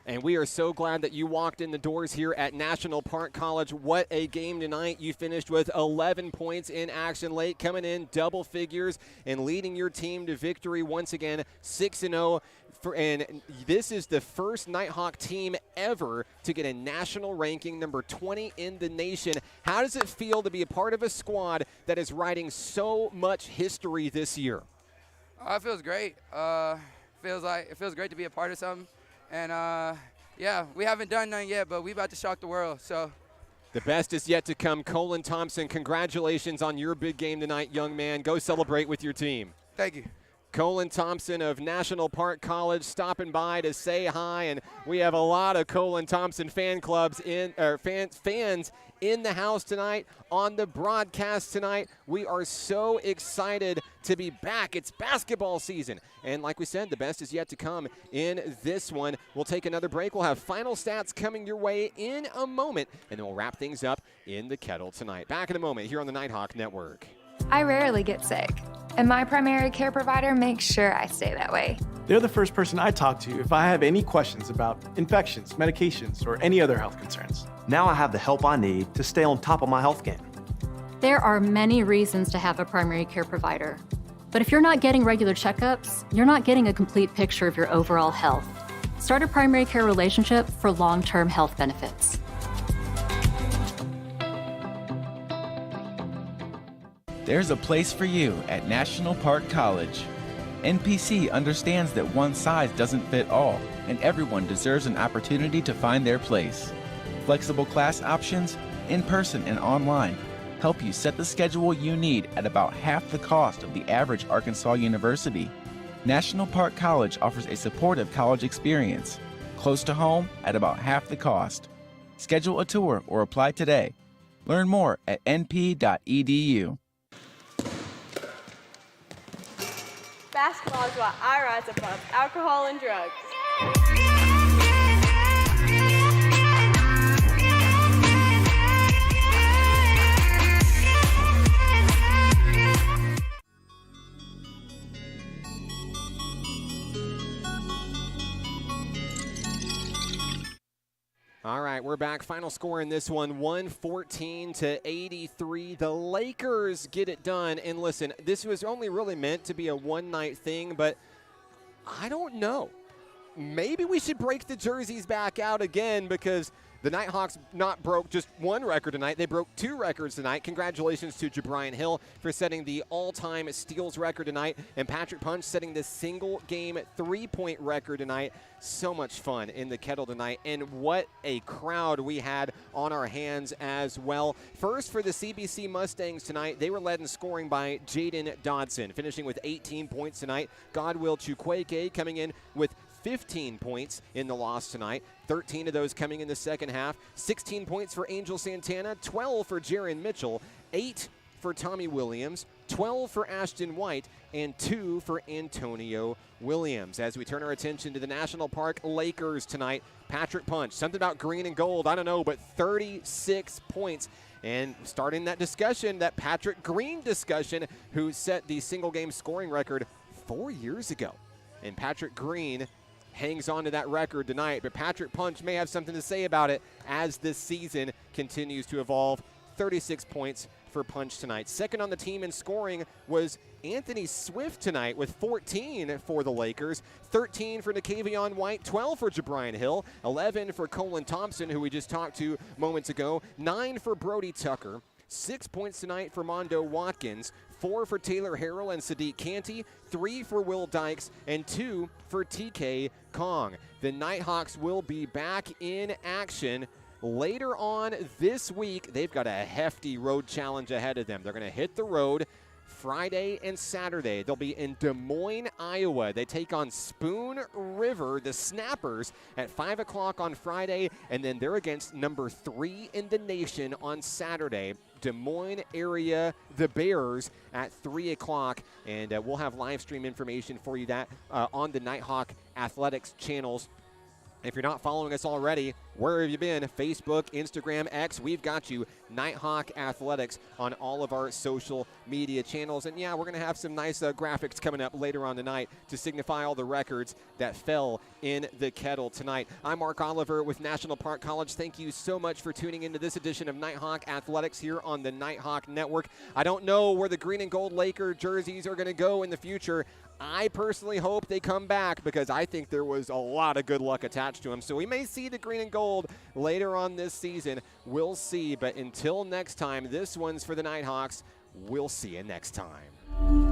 And we are so glad that you walked in the doors here at National Park College. What a game tonight. You finished with 11 points in action late, coming in double figures and leading your team to victory once again, 6-0. And this is the first Nighthawk team ever to get a national ranking, number 20 in the nation. How does it feel to be a part of a squad that is writing so much history this year? It feels great. It feels great to be a part of something. And, yeah, we haven't done none yet, but we about to shock the world. So the best is yet to come. Colin Thompson, congratulations on your big game tonight, young man. Go celebrate with your team. Thank you. Colin Thompson of National Park College stopping by to say hi, and we have a lot of Colin Thompson fan clubs fans in the house tonight, on the broadcast tonight. We are so excited to be back. It's basketball season, and like we said, the best is yet to come in this one. We'll take another break. We'll have final stats coming your way in a moment, and then we'll wrap things up in the Kettle tonight. Back in a moment here on the Nighthawk Network. I rarely get sick, and my primary care provider makes sure I stay that way. They're the first person I talk to if I have any questions about infections, medications, or any other health concerns. Now I have the help I need to stay on top of my health game. There are many reasons to have a primary care provider. But if you're not getting regular checkups, you're not getting a complete picture of your overall health. Start a primary care relationship for long-term health benefits. There's a place for you at National Park College. NPC understands that one size doesn't fit all, and everyone deserves an opportunity to find their place. Flexible class options, in-person and online, help you set the schedule you need at about half the cost of the average Arkansas university. National Park College offers a supportive college experience, close to home at about half the cost. Schedule a tour or apply today. Learn more at np.edu. Basketball is why I rise above alcohol and drugs. All right, we're back. Final score in this one, 114-83. The Lakers get it done. And listen, this was only really meant to be a one-night thing, but I don't know. Maybe we should break the jerseys back out again, because the Nighthawks not broke just one record tonight. They broke two records tonight. Congratulations to Jabrian Hill for setting the all-time steals record tonight, and Patrick Punch setting the single-game three-point record tonight. So much fun in the Kettle tonight, and what a crowd we had on our hands as well. First for the CBC Mustangs tonight, they were led in scoring by Jaden Dodson, finishing with 18 points tonight. Godwill Chukwueke coming in with 15 points in the loss tonight, 13 of those coming in the second half. 16 points for Angel Santana, 12 for Jaron Mitchell, 8 for Tommy Williams, 12 for Ashton White, and 2 for Antonio Williams. As we turn our attention to the National Park Lakers tonight, Patrick Punch, something about green and gold, I don't know, but 36 points. And starting that discussion, that Patrick Green discussion, who set the single game scoring record 4 years ago. And Patrick Green hangs on to that record tonight. But Patrick Punch may have something to say about it as this season continues to evolve. 36 points for Punch tonight. Second on the team in scoring was Anthony Swift tonight with 14 for the Lakers, 13 for Nicavion White, 12 for Jabrian Hill, 11 for Colin Thompson, who we just talked to moments ago, 9 for Brody Tucker, 6 points tonight for Mondo Watkins, 4 for Taylor Harrell and Sadiq Canty, 3 for Will Dykes, and 2 for TK Kong. The Nighthawks will be back in action later on this week. They've got a hefty road challenge ahead of them. They're going to hit the road Friday and Saturday. They'll be in Des Moines, Iowa. They take on Spoon River, the Snappers, at 5 o'clock on Friday, and then they're against number 3 in the nation on Saturday. Des Moines area, the Bears, at 3 o'clock, and we'll have live stream information for you that on the Nighthawk Athletics channels. If you're not following us already, where have you been? Facebook, Instagram, X, we've got you. Nighthawk Athletics on all of our social media channels. And yeah, we're going to have some nice graphics coming up later on tonight to signify all the records that fell in the Kettle tonight. I'm Mark Oliver with National Park College. Thank you so much for tuning into this edition of Nighthawk Athletics here on the Nighthawk Network. I don't know where the green and gold Laker jerseys are going to go in the future. I personally hope they come back because I think there was a lot of good luck attached to them. So we may see the green and gold later on this season. We'll see. But until next time, this one's for the Nighthawks. We'll see you next time.